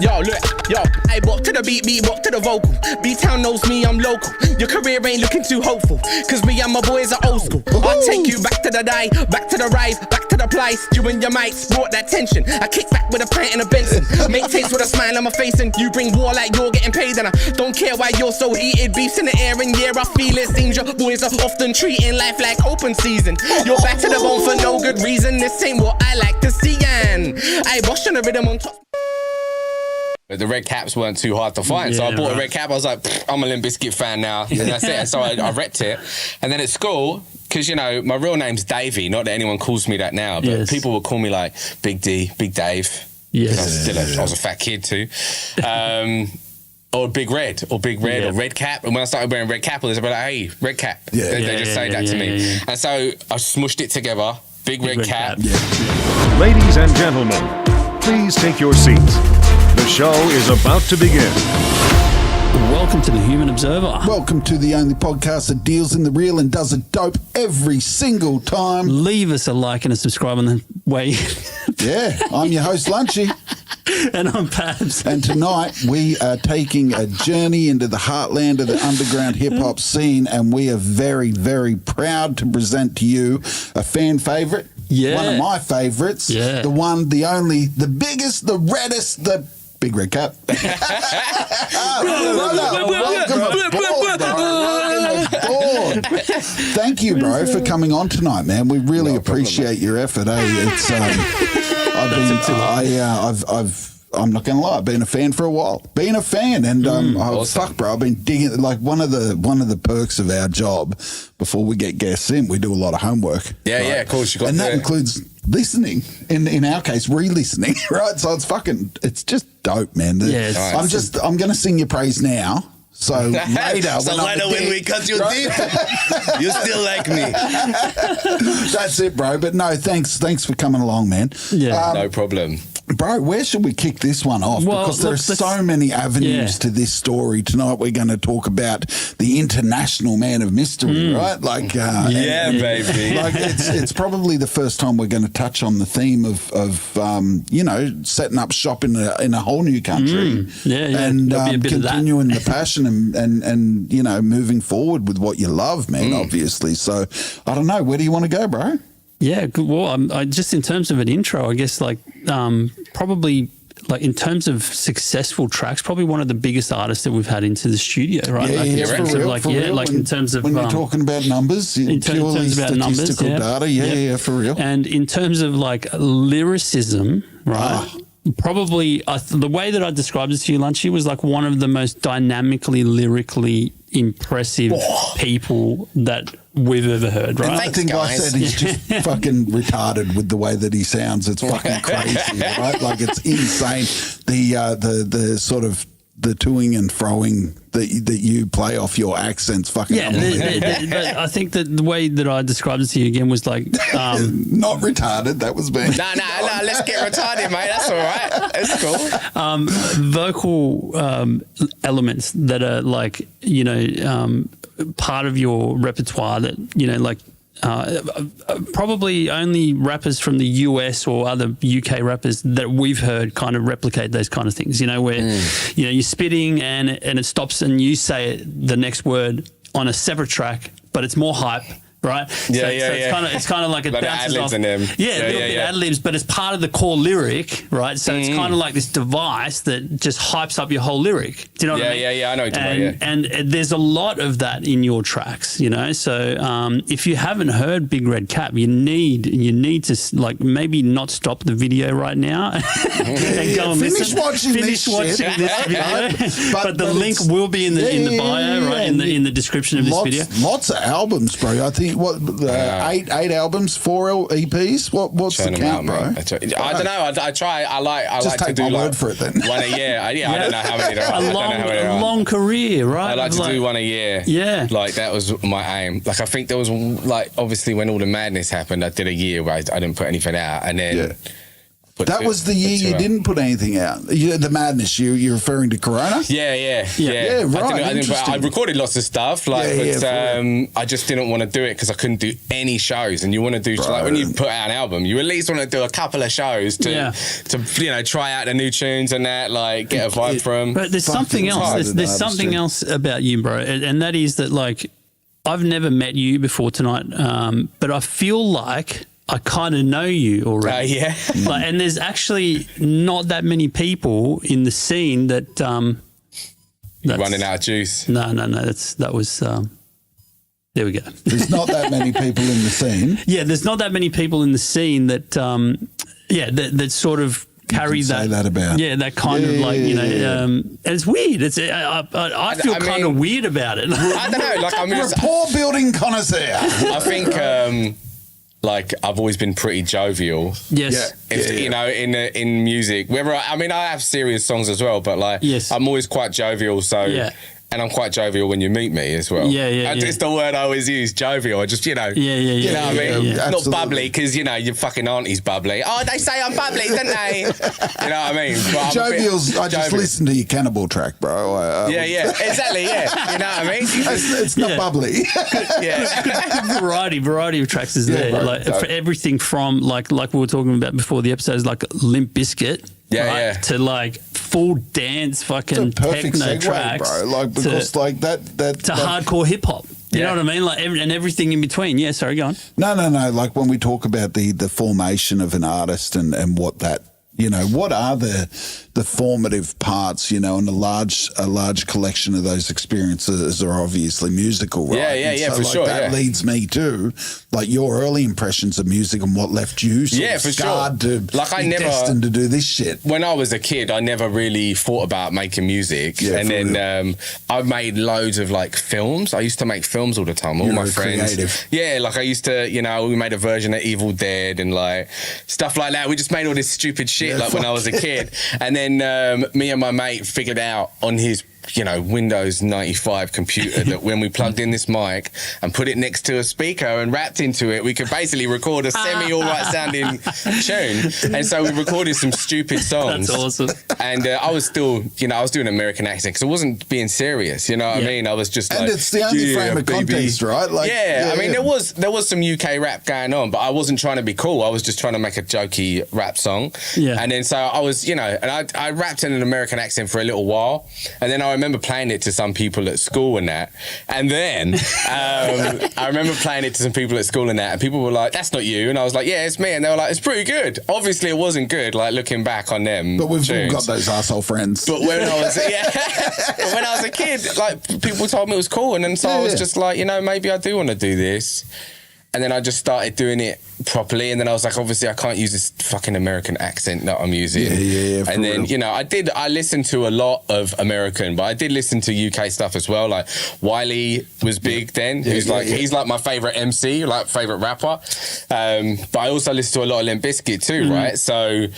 Yo, look, yo, I walk to the beat, walk to the vocal. B-Town knows me, I'm local. Your career ain't looking too hopeful, cause me and my boys are old school. I'll take you back to the die, back to the rise, back to the place. You and your mates brought that tension. I kick back with a pint and a Benson. Make takes with a smile on my face, and you bring war like you're getting paid. And I don't care why you're so heated. Beefs in the air, and yeah, I feel it. Seems your boys are often treating life like open season. You're back to the bone for no good reason. This ain't what I like to see, and I bosh on the rhythm on top. But the red caps weren't too hard to find, so I bought a red cap. I was like, I'm a Limp Bizkit fan now, and that's it. And so I repped it. And then at school, because, you know, my real name's Davey, not that anyone calls me that now, but people would call me like Big D, Big Dave. Yes. I was a fat kid too. Or Big Red, or Red Cap. And when I started wearing red cap, they'd be like, hey, Red Cap. They just say that to me. And so I smushed it together, Big Red Cap. Ladies and gentlemen, please take your seats. The show is about to begin. Welcome to the Human Observer. Welcome to the only podcast that deals in the real and does it dope every single time. Leave us a like and a subscribe on the way. Yeah, I'm your host, Lunchy. And I'm Pabs. And tonight we are taking a journey into the heartland of the underground hip-hop scene, and we are very, very proud to present to you a fan favourite. Yeah. One of my favourites. Yeah. The one, the only, the biggest, the reddest, the Bigredcap. Welcome aboard. Thank you, bro, for coming on tonight, man. We really appreciate your effort. It's I'm not gonna lie, I've been a fan for a while. Been a fan, and fuck, bro, I've been digging. Like one of the perks of our job before we get guests in, we do a lot of homework. Yeah, right? Yeah, of course. And that includes listening. In our case, re-listening. Right, so it's just dope, man. I'm gonna sing your praise now. So later, when we cut you deep, you still like me. That's it, bro. But no, thanks for coming along, man. Yeah, no problem. Bro, where should we kick this one off? Well, because there are so many avenues to this story. Tonight we're going to talk about the international man of mystery, right? Like, baby. Like it's probably the first time we're going to touch on the theme of setting up shop in a whole new country, and continuing the passion and moving forward with what you love, man. Obviously, so I don't know. Where do you want to go, bro? Yeah, well, I just in terms of an intro, I guess probably like in terms of successful tracks, probably one of the biggest artists that we've had into the studio, right? In terms of when you're talking about numbers, in terms about statistical data, for real. And in terms of like lyricism, right? Probably the way that I described it to you, Lunchy, was like one of the most dynamically, lyrically impressive people that we've ever heard, right? I think I said he's just fucking retarded with the way that he sounds. It's fucking crazy, right? Like it's insane. The sort of the toing and froing that you play off your accents, fucking unbelievable. But I think that the way that I described it to you again was like not retarded. That was me. No. Let's get retarded, mate. That's all right. That's cool. Vocal elements that are like part of your repertoire that probably only rappers from the US or other UK rappers that we've heard kind of replicate those kind of things, where you're spitting and it stops and you say the next word on a separate track, but it's more hype. Right? It's kind of like it bounces off. Yeah, a little bit ad-libs, but it's part of the core lyric, right? So it's kind of like this device that just hypes up your whole lyric. Do you know what I mean? Yeah, I know what you're talking about. And there's a lot of that in your tracks, So if you haven't heard Bigredcap, you need to like maybe not stop the video right now and go and finish watching this video. But the link will be in the bio, right? In the description of this video. Lots of albums, bro. I think 8 albums, 4 EPs. What's the count, bro? I don't know. I try. I like to do my word for it then. One a year. I don't know how many there are. A long career, right? I like to do one a year. Yeah. Like that was my aim. Like I think there was like obviously when all the madness happened, I did a year where I didn't put anything out, and then That was the year you didn't put anything out. The madness. You're referring to Corona? Yeah. Right. I recorded lots of stuff, I just didn't want to do it because I couldn't do any shows. And you want to do like when you put out an album, you at least want to do a couple of shows to try out the new tunes and that, like get a vibe from. But there's something else. There's something else about you, bro, and that is that like I've never met you before tonight, but I feel like I kind of know you already. And there's actually not that many people in the scene that running out of juice. No. That was. There we go. There's not that many people in the scene. Yeah, there's not that many people in the scene that. That sort of carry that. Say that about. Yeah, that kind of like and it's weird. It's I feel kind of weird about it. I don't know. Like I'm just a poor building connoisseur. I think. Like I've always been pretty jovial. Yes. You know, in music. I have serious songs as well, but like I'm always quite jovial. So and I'm quite jovial when you meet me as well. It's the word I always use, jovial. I just, you know. You know what I mean? Not bubbly, because, you know, your fucking auntie's bubbly. Oh, they say I'm bubbly, don't they? You know what I mean? Jovial's, I just listened to your Cannibal track, bro. Exactly, You know what I mean? It's not bubbly. Good variety of tracks is there. For everything from, like we were talking about before the episodes, like Limp Bizkit. To like full dance fucking techno segue, tracks, bro. Like because to hardcore hip hop. You know what I mean? Like and everything in between. Yeah, sorry, go on. No. Like when we talk about the formation of an artist and what that, you know, what are the formative parts, you know, and a large collection of those experiences are obviously musical, right? So, for sure. That leads me to like your early impressions of music and what left you scarred to be destined to do this shit. When I was a kid, I never really thought about making music, and then I made loads of like films. I used to make films all the time. All my friends, creative. Like I used to, you know, we made a version of Evil Dead and like stuff like that. We just made all this stupid shit when I was a kid, and then me and my mate figured out on his, you know, Windows 95 computer that when we plugged in this mic and put it next to a speaker and rapped into it, we could basically record a semi-alright sounding tune. And so we recorded some stupid songs. That's awesome. And I was still, you know, I was doing American accent because I wasn't being serious, you know what I mean? I was just and it's the only frame of context, right? Like, I mean, there was some UK rap going on, but I wasn't trying to be cool. I was just trying to make a jokey rap song. And then so I was, you know, and I rapped in an American accent for a little while. And then I remember playing it to some people at school and that. And then I remember playing it to some people at school and that. And people were like, that's not you. And I was like, yeah, it's me. And they were like, it's pretty good. Obviously, it wasn't good, like looking back on them. But we've tunes. all got those asshole friends. But when I was a kid, like people told me it was cool. And then so I was just like, you know, maybe I do want to do this. And then I just started doing it properly. And then I was like, obviously, I can't use this fucking American accent that I'm using. And then, real. You know, I listened to a lot of American, but I did listen to UK stuff as well. Like Wiley was big then. He's like my favourite MC, like favourite rapper. But I also listened to a lot of Limp Bizkit too, right? So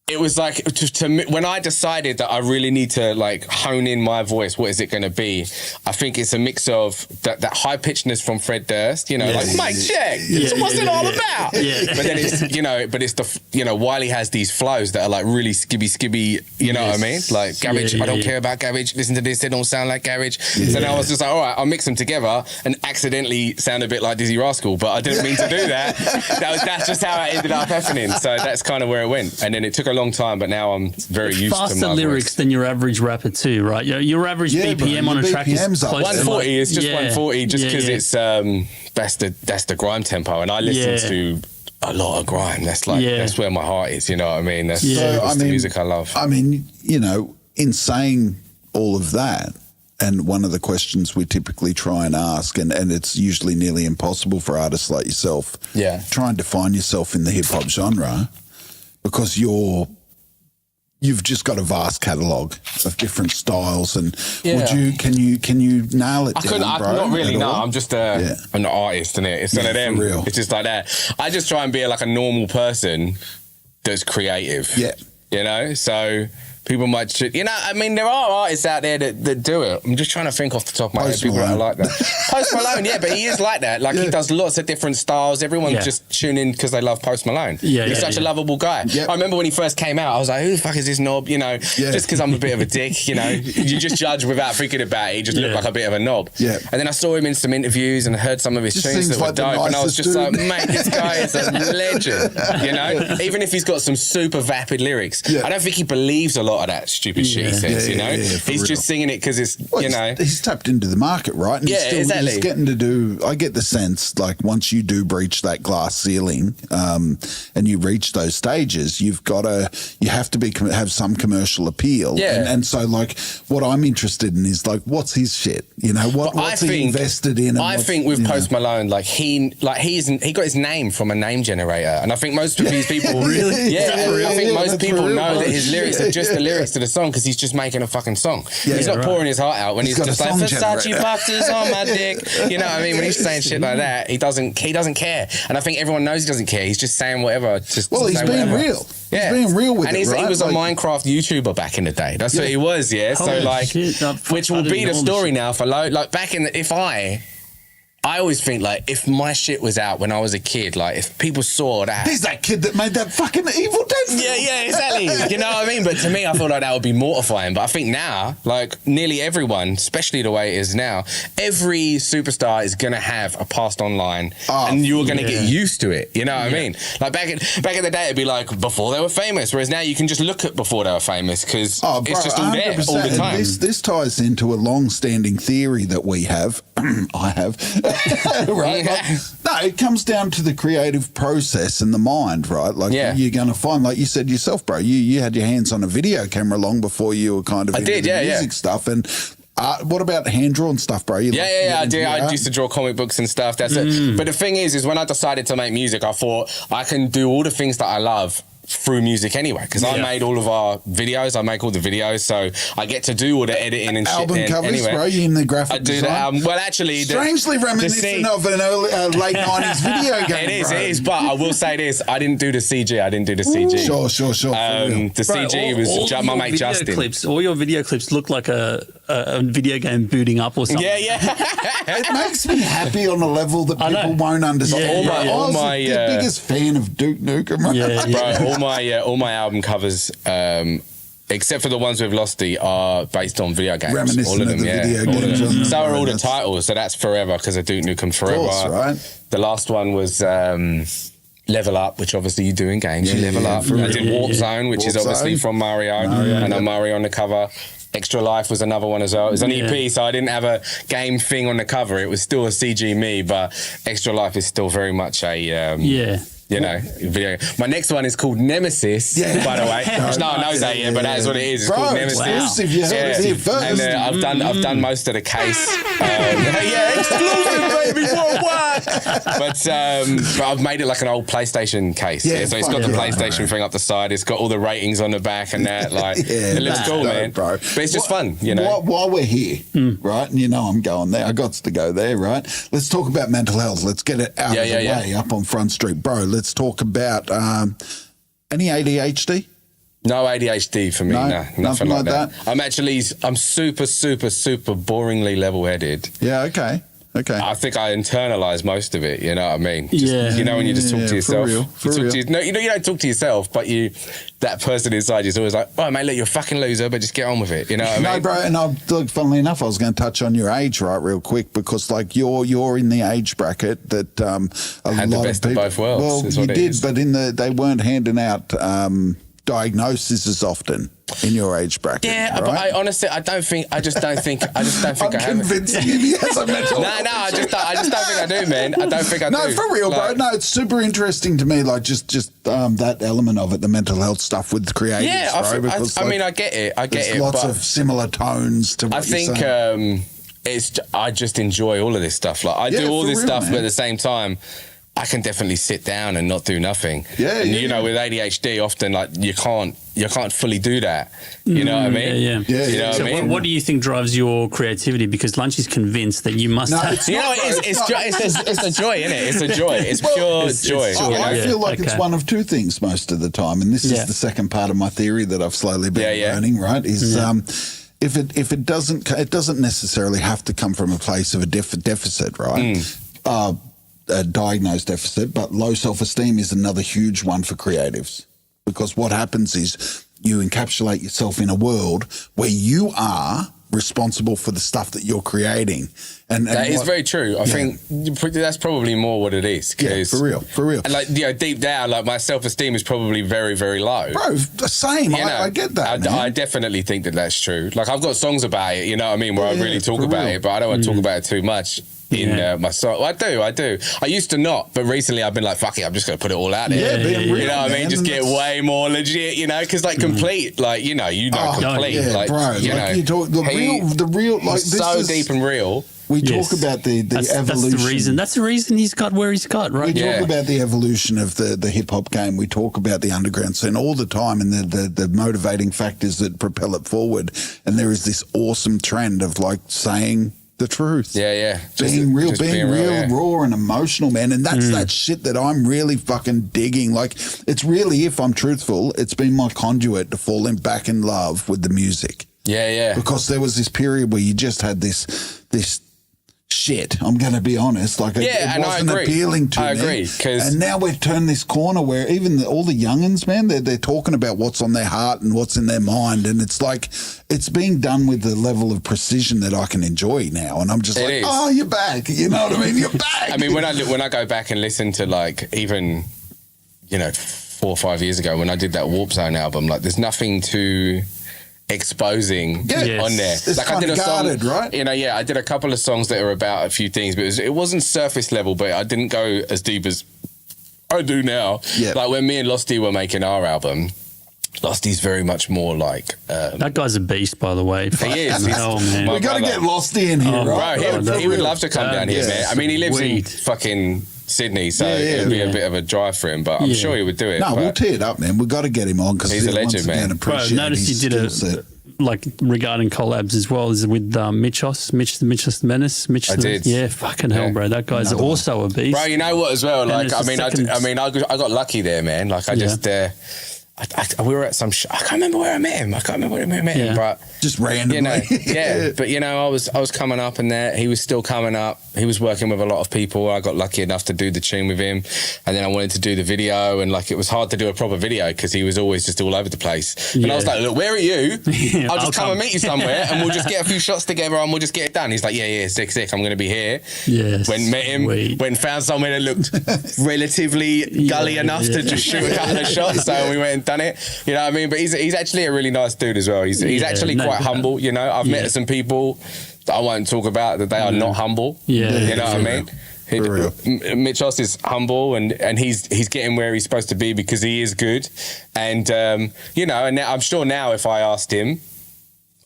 it was like to me, when I decided that I really need to like hone in my voice, what is it going to be? I think it's a mix of that high pitchedness from Fred Durst, you know, like mic check. So what's it all about? But then it's, you know, Wiley has these flows that are like really skibby, you know what I mean? Like garage, I don't care about garage. Listen to this, they don't sound like garage. So then I was just like, all right, I'll mix them together and accidentally sound a bit like Dizzy Rascal, but I didn't mean to do that. That's just how it ended up happening. So that's kind of where it went. And then it took a long time, but now I'm very used to my faster lyrics voice. Than your average rapper too, right? Your average BPM on a track is close 140. It's just 140, just because it's that's the grime tempo, and I listen to a lot of grime. That's like that's where my heart is. You know what I mean? That's the music I love. I mean, you know, in saying all of that. And one of the questions we typically try and ask, and it's usually nearly impossible for artists like yourself, try and define yourself in the hip hop genre, because you've just got a vast catalogue of different styles. And can you nail it down, bro? Not really, no. I'm just an artist, innit? It's one of them. Real. It's just like that. I just try and be like a normal person that's creative. Yeah. You know? So People might, you know, I mean, there are artists out there that do it. I'm just trying to think off the top of my head. People that are like that. Post Malone, yeah, but he is like that. Like, he does lots of different styles. Everyone just tune in because they love Post Malone. He's such a lovable guy. Yep. I remember when he first came out, I was like, who the fuck is this knob? You know, just because I'm a bit of a dick, you know. You just judge without thinking about it. He just looked like a bit of a knob. Yeah. And then I saw him in some interviews and heard some of his tunes that were dope. And I was just like, mate, this guy is a legend. You know, even if he's got some super vapid lyrics. I don't think he believes a lot of that stupid shit he says, you know? He's just singing it because it's, you know. He's tapped into the market, right? And exactly. He's getting to do, I get the sense, like, once you do breach that glass ceiling and you reach those stages, you have to have some commercial appeal. And so, like, what I'm interested in is, like, what's his shit? You know, what's he invested in? I think with Post Malone, like, he got his name from a name generator. And I think most of these people... Really? I think most people know that his lyrics are just the lyrics to the song because he's just making a fucking song. He's not pouring his heart out when he's just like, Versace boxes on my dick. You know what I mean? When he's saying shit like that, he doesn't care. And I think everyone knows he doesn't care. He's just saying whatever. He's being real. He's being real with it, right? He was a Minecraft YouTuber back in the day. That's what he was, So, like, which will be the story now for like back in the, I always think, like, if my shit was out when I was a kid, like, if people saw that... He's that kid that made that fucking Evil Dead film. Yeah, exactly. You know what I mean? But to me, I feel like that would be mortifying. But I think now, like, nearly everyone, especially the way it is now, every superstar is going to have a past online. And you're going to get used to it. You know what I mean? Like, back in the day, it'd be like, before they were famous. Whereas now you can just look at before they were famous because it's just all there all the time. This ties into a long-standing theory that we have. I have... right? Like, no, it comes down to the creative process and the mind, right? Like, you're going to find, like you said yourself, bro, you had your hands on a video camera long before you were kind of into the music stuff. And what about hand-drawn stuff, bro? I do. I used to draw comic books and stuff. That's it. But the thing is when I decided to make music, I thought I can do all the things that I love through music anyway, because I made all of our videos. I make all the videos, so I get to do all the editing and album shit. Covers, anyway. Bro, you in the graphic design? I do that. Well, actually, strangely reminiscent of an early, late 90s video game. It is. But I will say this: I didn't do the CG. Sure. The CG was my mate Justin. All your video clips look like a video game booting up or something. Yeah. It makes me happy on a level that people won't understand. I was the biggest fan of Duke Nukem. Bro, all my album covers, except for the ones with Losty, are based on video games. Reminiscent all of them, the video games. So are all the titles. So that's Forever because I Duke Nukem Forever. Of course, right? The last one was Level Up, which obviously you do in games. You level up. I did Warp Zone, which is obviously from Mario, and I'm Mario on the cover. Extra Life was another one as well. It was an EP, so I didn't have a game thing on the cover. It was still a CG me, but Extra Life is still very much a video. My next one is called Nemesis, by the way. No one knows that yet, but that is what it is. It's called Nemesis. Exclusive, you heard it here first. And I've done most of the case. Exclusive, baby, worldwide. But I've made it like an old PlayStation case. So it's got the PlayStation thing up the side. It's got all the ratings on the back and that. Like, it looks cool, man. Bro. But it's just fun, you know. While we're here, right, and you know I'm going there. I got to go there, right? Let's talk about mental health. Let's get it out of the way up on Front Street. Bro, let's talk about any ADHD? No ADHD for me, no, nothing like that. I'm super, super, super boringly level-headed. Yeah, okay. I think I internalise most of it, you know what I mean? You know when you just talk to yourself. You don't talk to yourself, but that person inside you is always like, oh, mate, look, you're a fucking loser, but just get on with it, you know what I mean? No, bro, and funnily enough, I was going to touch on your age, right, real quick, because, like, you're in the age bracket that a had lot the best of people... of both worlds. Well, you did, but they weren't handing out diagnoses as often in your age bracket. Yeah, right? but I honestly, I just don't think I have. I'm convinced he has a mental No, I just don't think I do, man. I don't think I do. No, for real, bro. No, it's super interesting to me, like just that element of it, the mental health stuff with the creatives. Yeah, bro, I mean, I get it. There's lots of similar tones to what I think I just enjoy all of this stuff. Like I do all this stuff, but at the same time, I can definitely sit down and not do nothing. Yeah, and you know, with ADHD, often like you can't fully do that. You know what I mean? Yeah. You know so what I mean? What do you think drives your creativity? Because Lunch is convinced that you must have. You know, it's a joy, isn't it? It's a joy. It's pure joy. I feel like it's one of two things most of the time, and this is the second part of my theory that I've slowly been learning. Right? Is if it doesn't necessarily have to come from a place of a deficit, right? A diagnosed deficit, but low self-esteem is another huge one for creatives, because what happens is you encapsulate yourself in a world where you are responsible for the stuff that you're creating. And that is very true. I think that's probably more what it is. Yeah, for real. And like, deep down, like my self-esteem is probably very, very low. Bro, the same. I get that. I definitely think that that's true. Like I've got songs about it, you know what I mean, where I really talk about it, but I don't want to talk about it too much. In my song. Well, I do. I used to not, but recently I've been like, fuck it, I'm just going to put it all out there. Real, you know what I mean? Just get way more legit, you know? Because like complete, like, you know complete. Yeah, like, bro. you know, you talk, the real, like this so is deep and real. We talk about the evolution. That's the reason he's got where he's got, right? We talk about the evolution of the hip-hop game. We talk about the underground scene all the time and the motivating factors that propel it forward. And there is this awesome trend of like saying the truth. Being real, raw and emotional, man. And that's that shit that I'm really fucking digging. Like, it's really, if I'm truthful, it's been my conduit to falling back in love with the music. Because there was this period where you just had this shit, I'm going to be honest. Like, it wasn't appealing to me. I agree. And now we've turned this corner where even all the youngins, man, they're talking about what's on their heart and what's in their mind. And it's like, it's being done with the level of precision that I can enjoy now. And I'm just oh, you're back. You know what I mean? You're back. I mean, when I go back and listen to like even, 4 or 5 years ago when I did that Warp Zone album, like there's nothing too exposing on there. It's like I did a guarded, song, right? I did a couple of songs that are about a few things, but it wasn't surface level, but I didn't go as deep as I do now. Like when me and Losty were making our album, Losty's very much more like that guy's a beast, by the way. He is. Oh, man. We got to get Losty in here, right? Bro, he would love to come down here, man. I mean, he lives in fucking Sydney, so it'd be a bit of a drive for him, but I'm sure he would do it. No, we'll tee it up, man. We've got to get him on because he's a legend, man. Bro, notice you did like regarding collabs as well as with Mitch the Menace. I did. Yeah, fucking hell, bro. That guy's also a beast. Bro, you know what as well? Like, I got lucky there, man. Like, I just... we were at some I can't remember where I met him. But just randomly. But I was coming up and there he was still coming up. He was working with a lot of people. I got lucky enough to do the tune with him, and then I wanted to do the video, and like it was hard to do a proper video because he was always just all over the place. And I was like, look, where are you? I'll just come and meet you somewhere and we'll just get a few shots together and we'll just get it done. He's like, sick, I'm going to be here. Yes. Went met him, went and found somewhere that looked relatively gully enough to just shoot a couple of shots, so we went and done it. You know what I mean? But he's actually a really nice dude as well. He's actually quite humble. I've met some people that I won't talk about that they are not humble. You know what I mean? Mitch Oss is humble and he's getting where he's supposed to be because he is good. And and now, I'm sure now if I asked him,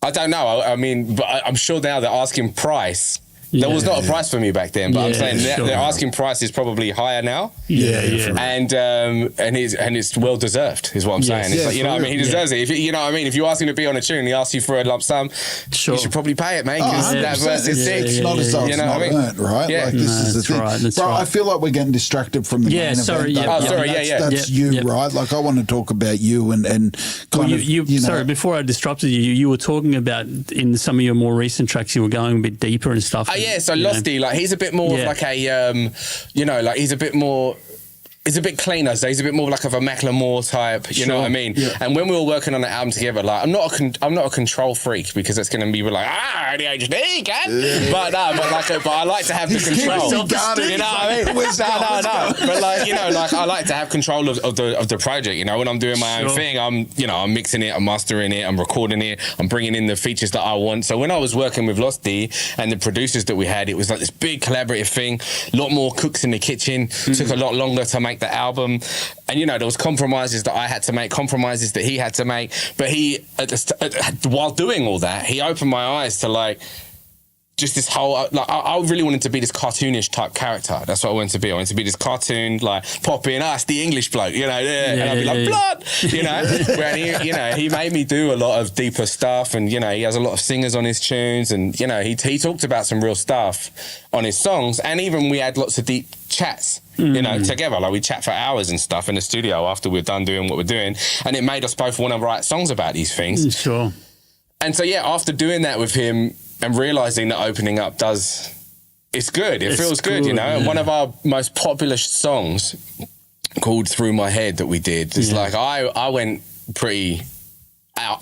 I don't know. I mean, but I'm sure now they're asking price. There was not a price for me back then, but I'm saying their asking price is probably higher now. And it's well deserved, is what I'm saying. It's like, you know what I mean? He deserves it. If you know what I mean? If you ask him to be on a tune and he asks you for a lump sum, you should probably pay it, mate, because that verse is sick. It's not as though it's not earned, right? Yeah. Like, this is the thing. That's Bro, right. I feel like we're getting distracted from the main event. That's you, right? Like, I want to talk about you and kind of, sorry, before I disrupted you were talking about in some of your more recent tracks, you were going a bit deeper and stuff. So Losty, like he's a bit more of like a, like he's a bit more. He's a bit cleaner, so he's a bit more like of a Macklemore type, you know what I mean? And when we were working on the album together, like I'm not a control freak because it's going to be like ADHD, but I like to have the control. You know what I mean? No. But like I like to have control of the project. When I'm doing my own thing, I'm mixing it, I'm mastering it, I'm recording it, I'm bringing in the features that I want. So when I was working with Losty and the producers that we had, it was like this big collaborative thing. A lot more cooks in the kitchen. Took a lot longer to make the album, and there was compromises that I had to make, compromises that he had to make, but he while doing all that, he opened my eyes to like just this whole, like, I really wanted to be this cartoonish type character. That's what I wanted to be. I wanted to be this cartoon, like, pop in, it's the English bloke, you know, and I'd be like, blood, you know. Where he made me do a lot of deeper stuff, and, you know, he has a lot of singers on his tunes, and, you know, he talked about some real stuff on his songs, and even we had lots of deep chats, you know, together. Like, we chat for hours and stuff in the studio after we're done doing what we're doing, and it made us both want to write songs about these things. Sure. And so, yeah, after doing that with him, and realising that opening up it's good. It feels good, you know. Yeah. And one of our most popular songs called Through My Head that we did is like, I went pretty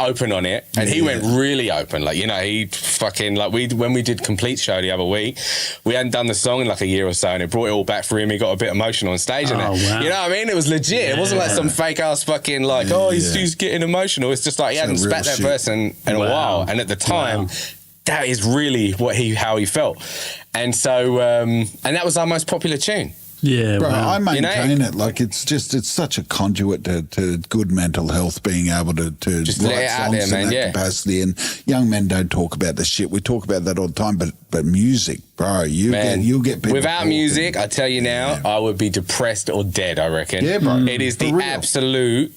open on it, and he went really open. Like, you know, he fucking, like, when we did Complete Show the other week, we hadn't done the song in like a year or so, and it brought it all back for him. He got a bit emotional on stage, and wow. You know what I mean? It was legit. Yeah. It wasn't like some fake ass fucking like, he's getting emotional. It's just like he hadn't spat that verse in a while, and at the time. That is really how he felt. And so, and that was our most popular tune. Yeah, bro, I maintain it. Like, it's such a conduit to good mental health, being able to just write let it out songs there, man. in that capacity. And young men don't talk about the shit. We talk about that all the time, but music, bro, you'll get people. Without music, I tell you now, I would be depressed or dead, I reckon. Yeah, bro. It is the absolute...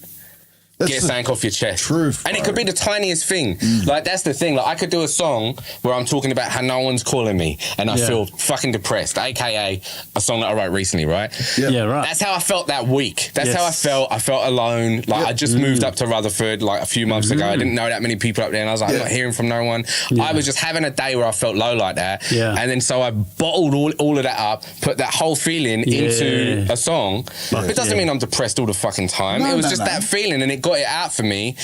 Get something off your chest. Truth, and it could be the tiniest thing. Like, that's the thing. Like, I could do a song where I'm talking about how no one's calling me and I feel fucking depressed, aka a song that I wrote recently, right? Yeah, right. That's how I felt that week. That's how I felt. I felt alone. Like, I just moved up to Rutherford like a few months ago. I didn't know that many people up there, and I was like, I'm not hearing from no one. I was just having a day where I felt low like that. Yeah. And then so I bottled all of that up, put that whole feeling into a song. It doesn't mean I'm depressed all the fucking time. It was just that feeling, and it got it out for me.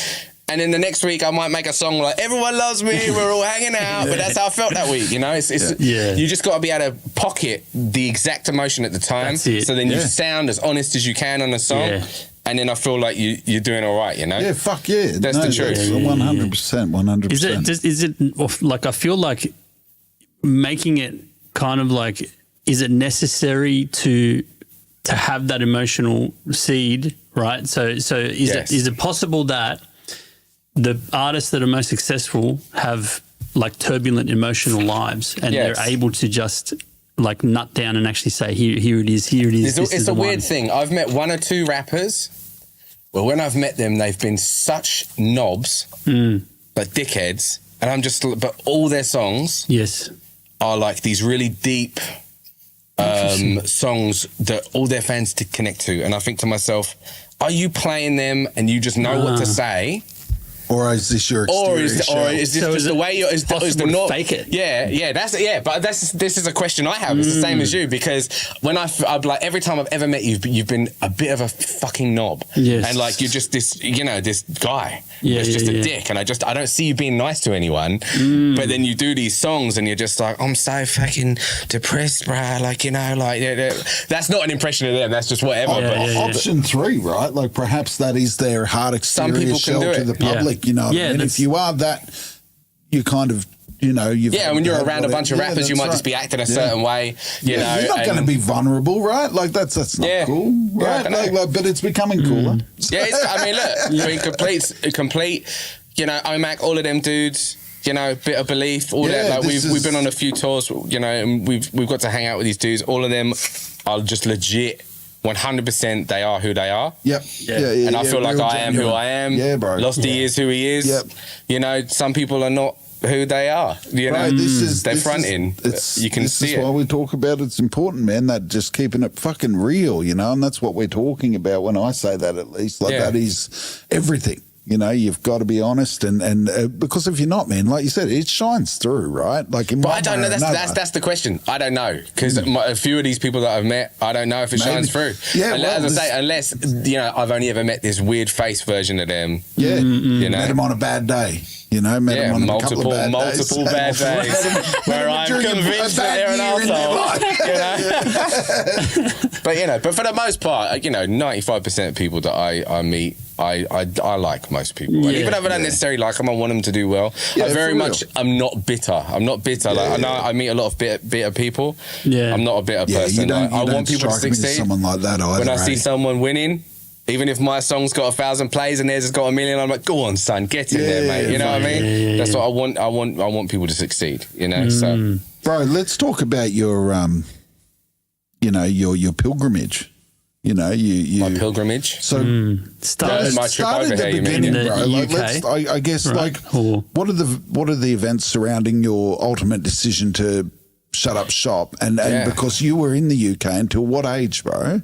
And then the next week I might make a song like everyone loves me, we're all hanging out, but that's how I felt that week, you know. It's you just got to be able to pocket the exact emotion at the time, so then you sound as honest as you can on the song, and then I feel like you're doing all right, you know. Yeah, fuck yeah, that's the truth. 100%. Is it like, I feel like making it kind of like, is it necessary to have that emotional seed, right? So is it possible that the artists that are most successful have like turbulent emotional lives, and they're able to just like nut down and actually say, here it is. It's a weird thing. I've met one or two rappers. Well, when I've met them, they've been such knobs, like dickheads, and I'm just. But all their songs, are like these really deep songs that all their fans to connect to, and I think to myself, are you playing them and you just know what to say? Or is this your exterior or is this just the way is the not fake it? But this is a question I have. It's the same as you, because when I'm like, every time I've ever met you, you've been a bit of a fucking knob, and like you're just this, you know, this guy that's just a dick, and I don't see you being nice to anyone. But then you do these songs and you're just like, I'm so fucking depressed, bruh. Like, you know, like that's not an impression of them. That's just whatever. Option 3, right? Like, perhaps that is their hard exterior shell to the public. You know, and if you are that, you kind of, you know, when you're around a bunch of rappers, you might just be acting a certain way. You know, you're not going to be vulnerable, right? Like that's not cool, right? Like, but it's becoming cooler. I mean, look, I mean, complete. You know, OMAC, all of them dudes. You know, Bit of Belief, all that. Like, we've been on a few tours. You know, and we've got to hang out with these dudes. All of them are just legit. 100% they are who they are. And I feel like I am who I am. Yeah, bro. Losty is who he is. You know, some people are not who they are. You know, they're fronting. You can see it. This is why we talk about it's important, man, that just keeping it fucking real, you know, and that's what we're talking about when I say that, at least. Like, that is everything. You know, you've got to be honest, and because if you're not, man, like you said, it shines through, right? Like, but I don't know. That's the question. I don't know, because a few of these people that I've met, I don't know if it shines through. Yeah, as I say, unless, you know, I've only ever met this weird face version of them. Yeah, you know, met them on a bad day. You know, met them on multiple bad days where I'm convinced that they're an asshole. You know, but you know, but for the most part, you know, 95% of people that I meet, I like most people. And even if I don't necessarily like them, I want them to do well. I very much, I'm not bitter. Like, I know I meet a lot of bitter people. I'm not a bitter person. You don't I want people to succeed. Someone like that either. When I see someone winning, Even if my song's got 1,000 plays and theirs has got 1 million, I'm like, go on, son, get in there, mate. You know what I mean? That's what I want. I want people to succeed. You know. So, bro, let's talk about your your pilgrimage. You know, my pilgrimage. So started my trip over here. Beginning, you mean? bro. Like, I guess, right. What are the events surrounding your ultimate decision to shut up shop? And because you were in the UK until what age, bro?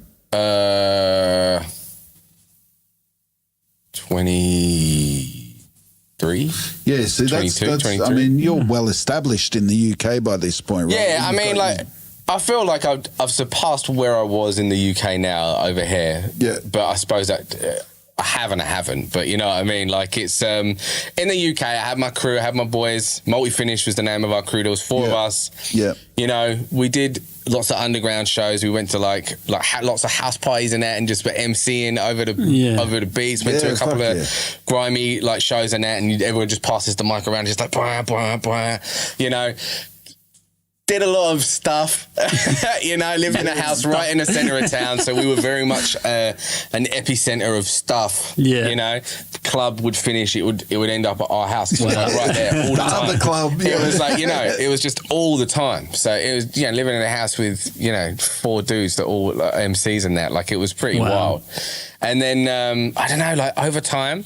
23. Yeah, see, that's I mean, you're well established in the UK by this point, right? Yeah, I mean, like, I feel like I've surpassed where I was in the UK now over here. Yeah. But I suppose that I haven't. But you know what I mean? Like, it's in the UK, I had my crew, I had my boys. Multi-Finish was the name of our crew. There was 4 of us. Yeah. You know, we did lots of underground shows. We went to like lots of house parties and that, and just were MCing over the beats. Went to a couple of grimy like shows and that, and everyone just passes the mic around, just like blah, blah, blah, you know. Did a lot of stuff, you know, lived in a house right in the centre of town. So we were very much an epicenter of stuff, you know. The club would finish, it would end up at our house. It was like right there all the time. The club, It was like, you know, it was just all the time. So it was, you know, living in a house with, you know, 4 dudes that all like, MCs and that. Like, it was pretty wild. And then, I don't know, like over time,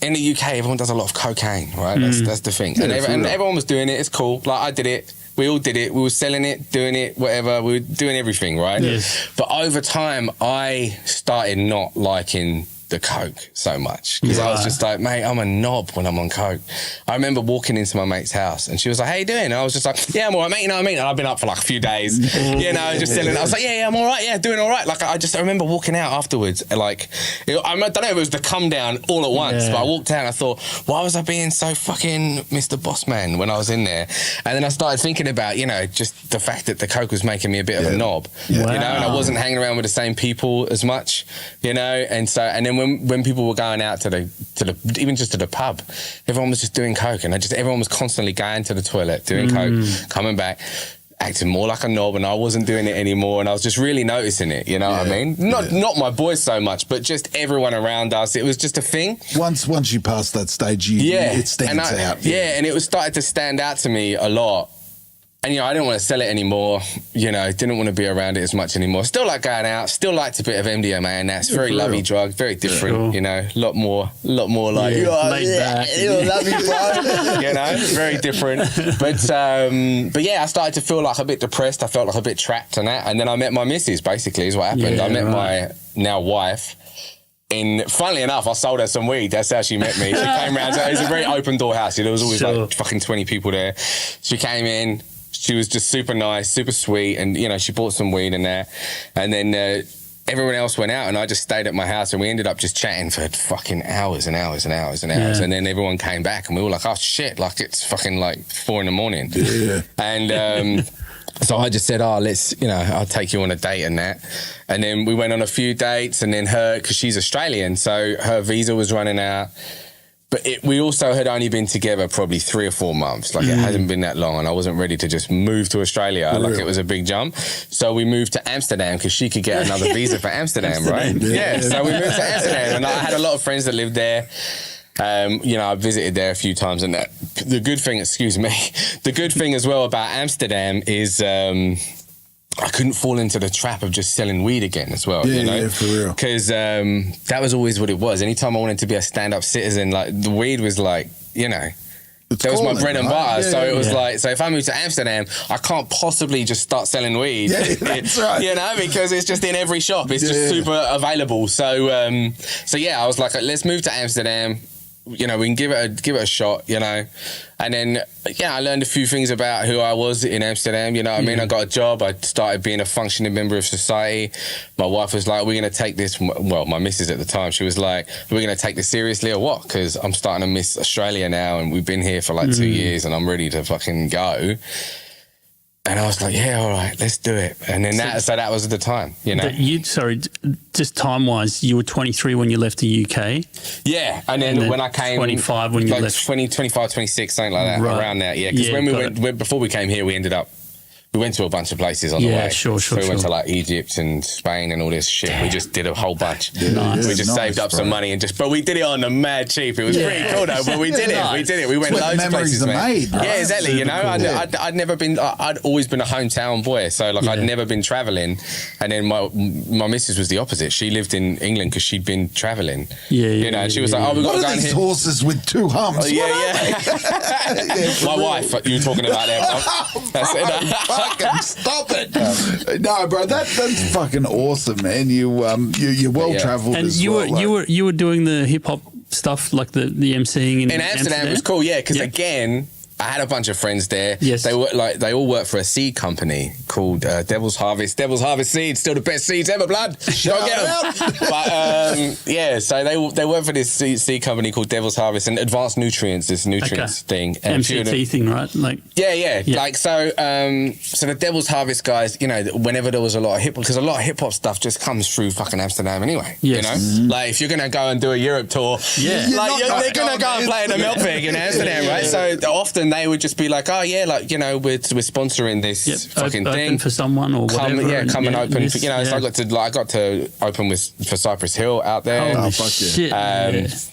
in the UK, everyone does a lot of cocaine, right? That's the thing. Yeah, and everyone was doing it. It's cool. Like, I did it. We all did it. We were selling it, doing it, whatever. We were doing everything, right? Yes. But over time, I started not liking the coke so much, because I was just like, mate, I'm a knob when I'm on coke. I remember walking into my mate's house and she was like, how you doing? And I was just like, yeah, I'm all right, mate, you know what I mean? And I've been up for like a few days, you know, just selling. I was like, yeah, I'm all right, doing all right. Like, I remember walking out afterwards, and like, I don't know if it was the come down all at once, but I walked out and I thought, why was I being so fucking Mr. Boss Man when I was in there? And then I started thinking about, you know, just the fact that the coke was making me a bit of a knob, you know, and I wasn't hanging around with the same people as much, you know, and then when people were going out to the even just to the pub, everyone was just doing coke, and everyone was constantly going to the toilet, doing coke, coming back, acting more like a knob, and I wasn't doing it anymore, and I was just really noticing it, you know what I mean? Not my boys so much, but just everyone around us. It was just a thing. Once you pass that stage, it stands out. Yeah, and it was started to stand out to me a lot. And, you know, I didn't want to sell it anymore, you know, didn't want to be around it as much anymore. Still like going out, still liked a bit of MDMA, and that's very lovey drug, very different, you know, a lot more like, laid back. Lovey bro, you know, very different. But yeah, I started to feel like a bit depressed. I felt like a bit trapped and that. And then I met my missus, basically, is what happened. I met my now wife. Funnily enough, I sold her some weed. That's how she met me. She came around. It was a very open door house. There was always like fucking 20 people there. She came in. She was just super nice, super sweet, and, you know, she bought some weed and that. And then everyone else went out, and I just stayed at my house, and we ended up just chatting for fucking hours and hours and hours and hours. And then everyone came back, and we were like, oh, shit, like, it's fucking, like, 4 a.m. Yeah. And so I just said, oh, let's, you know, I'll take you on a date and that. And then we went on a few dates, and then because she's Australian, so her visa was running out. But we also had only been together probably 3 or 4 months. Like, it hadn't been that long, and I wasn't ready to just move to Australia. Like, it was a big jump. So we moved to Amsterdam because she could get another visa for Amsterdam, right? Yeah. So we moved to Amsterdam, and I had a lot of friends that lived there. You know, I visited there a few times, and the good thing as well about Amsterdam is I couldn't fall into the trap of just selling weed again as well, you know? Yeah, for real. Because that was always what it was. Anytime I wanted to be a stand-up citizen, like, the weed was like, you know, that was my bread and butter. Yeah, so it was like, so if I moved to Amsterdam, I can't possibly just start selling weed. Yeah, that's right. You know, because it's just in every shop. It's just super available. So yeah, I was like, let's move to Amsterdam. You know, we can give it a shot, you know. And then, yeah, I learned a few things about who I was in Amsterdam, you know what I mean? I got a job. I started being a functioning member of society. My wife was like, we're going to take this, well, my missus at the time, she was like, we're going to take this seriously or what? Because I'm starting to miss Australia now, and we've been here for like 2 years, and I'm ready to fucking go. And I was like, yeah, all right, let's do it. And then that was the time, you know. Just time-wise, you were 23 when you left the UK? Yeah, and then when I came... 25 when you like left? 25, 26, something like that, around that, yeah. Because when before we came here, we ended up we went to a bunch of places on the way. Sure. So we went to like Egypt and Spain and all this shit. We just did a whole bunch. Nice. We just saved up some money but we did it on the mad cheap. It was pretty cool though, but we did it. We went loads of places, man. Made, right? Yeah, exactly. You know, cool. I'd never been, I'd always been a hometown boy. So like I'd never been traveling. And then my missus was the opposite. She lived in England because she'd been traveling. You know, and she was like, oh, we got to go and hit horses with 2 humps. My wife, you were talking about there. That's it. Fucking stop it. No, bro, that's fucking awesome, man. You're well travelled and as you well. you were doing the hip hop stuff, like the MCing in Amsterdam. It was cool, because again, I had a bunch of friends there. Yes. They all work for a seed company called Devil's Harvest. Devil's Harvest seeds, still the best seeds ever, blood. Go get them. But so they work for this seed company called Devil's Harvest and Advanced Nutrients, this nutrients thing. And MCT thing, right? Like like so the Devil's Harvest guys, you know, whenever there was a lot of hip hop, because a lot of hip hop stuff just comes through fucking Amsterdam anyway. Yes. You know, like if you're gonna go and do a Europe tour, they're gonna go and play in the Milk Pig in Amsterdam, right? So often they would just be like, oh yeah, like, you know, we're sponsoring this fucking open thing for someone or whatever. Come and open. For, you know, so I got to open for Cypress Hill out there. Oh shit!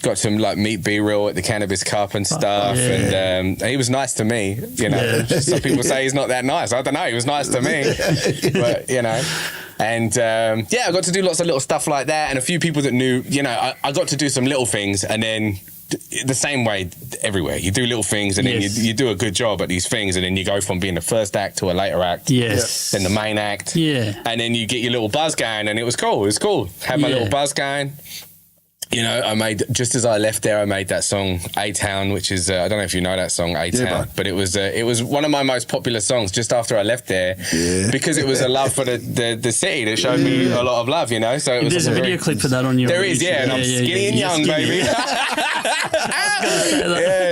Got to like meet B-Real at the Cannabis Cup and stuff, and he was nice to me. You know, some people say he's not that nice. I don't know. He was nice to me, but you know. And I got to do lots of little stuff like that, and a few people that knew. You know, I got to do some little things, and then. The same way everywhere. You do little things and then you do a good job at these things, and then you go from being the first act to a later act. Then the main act. And then you get your little buzz going, and it was cool. It was cool. Had my little buzz going. You know, I made, just as I left there, I made that song A-Town, which is, I don't know if you know that song, A-Town, but it was one of my most popular songs just after I left there because it was a love for the city that showed me a lot of love, you know? So it was There's a video clip for that on your There is, and I'm skinny and young, baby.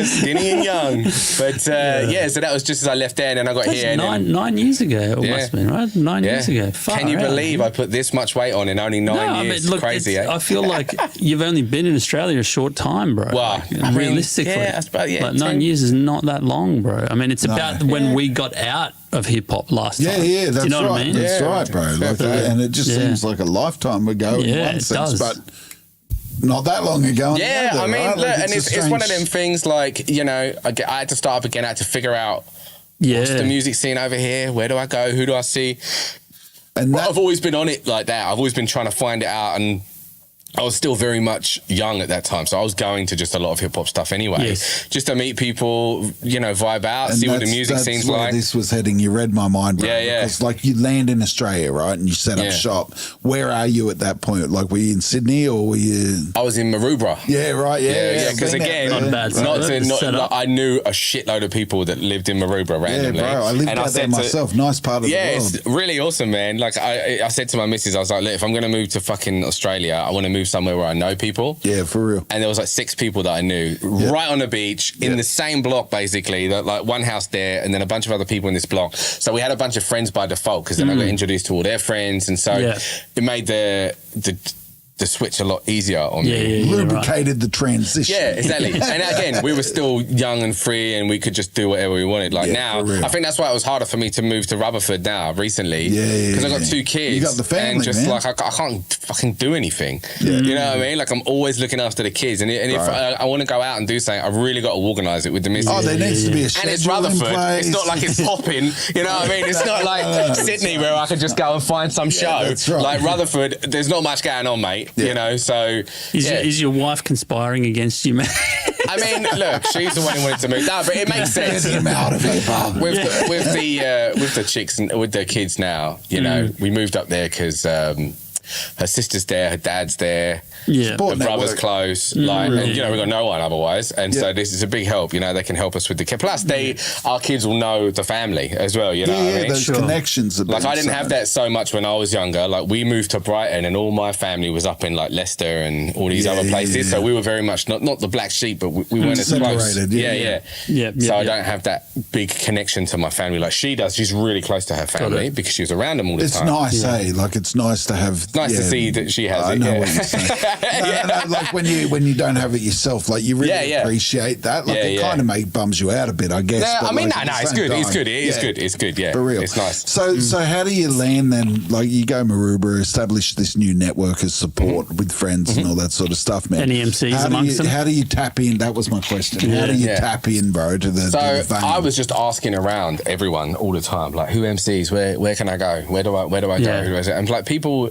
Skinny and young. But so that was just as I left there, and then I got here. Nine years ago, it must have been, right? 9 years ago. Can you believe I put this much weight on in only 9 years? I mean, look, crazy, I feel like you've only been in Australia a short time, bro. Well, like, realistically, like 9 years is not that long, bro. I mean, it's about when we got out of hip hop last time. Yeah, that's you know right. What I mean? That's right, bro. Like, and it just seems like a lifetime ago in one sense, but not that long ago. Yeah, another, I mean, right? look, like and it's one of them things. Like, you know, I had to start up again. I had to figure out what's the music scene over here. Where do I go? Who do I see? And I've always been on it like that. I've always been trying to find it out, and I was still very much young at that time, so I was going to just a lot of hip hop stuff anyway, just to meet people, you know, vibe out, and see what the music scene's like. This was heading. You read my mind, bro. Yeah. Because like you land in Australia, right, and you set up shop. Where are you at that point? Like, were you in Sydney or were you? I was in Maroubra. Yeah, right. Yeah. Because again, I knew a shitload of people that lived in Maroubra randomly. Yeah, bro. I lived out there myself. Nice part of the world. Yeah, it's really awesome, man. Like I said to my missus, I was like, look, if I'm going to move to fucking Australia, I want to move somewhere where I know people. Yeah, for real. And there was like 6 people that I knew right on the beach in the same block, basically. Like one house there and then a bunch of other people in this block. So we had a bunch of friends by default because then I got introduced to all their friends, and so it made the switch a lot easier on me. Lubricated the transition. Yeah, exactly. And again, we were still young and free, and we could just do whatever we wanted. Like now, I think that's why it was harder for me to move to Rutherford now recently. Because I got 2 kids. You got the family, and just man. like I can't fucking do anything. You know what I mean? Like I'm always looking after the kids, and if I want to go out and do something, I really got to organise it with the missus. Oh, there needs to be a schedule. And it's Rutherford. It's not like it's popping. You know what I mean? It's not like Sydney where I could just go and find some show. That's right. Like Rutherford, there's not much going on, mate. You know, so. Is your wife conspiring against you, man? I mean, look, she's the one who wanted to move. No, but it makes sense. Get him out of here, with the chicks and with their kids now. You know, we moved up there because her sister's there, her dad's there. Yeah, her brother's close, like, and you know, we got no one otherwise, and so this is a big help. You know, they can help us with the kids. Plus, our kids will know the family as well. You know, what I mean? Those connections. Like, I didn't have that so much when I was younger. Like, we moved to Brighton, and all my family was up in like Leicester and all these other places. So we were very much not the black sheep, but we weren't as close. So I don't have that big connection to my family like she does. She's really close to her family because she was around them all the time. It's nice, Like, it's nice to have nice to see that she has it. I know what you're saying. No, like when you don't have it yourself, like you really appreciate that. Like it kind of bums you out a bit, I guess. Yeah, but I mean, like, it's good. It's good. It is good. It's good. Yeah, for real. It's nice. So how do you land then? Like you go Maroubra, establish this new network of support with friends and all that sort of stuff, man. Any MCs amongst them? How do you tap in? That was my question. How do you tap in, bro, to the vein? I was just asking around everyone all the time, like, who MCs? Where can I go? Where do I go? And like people,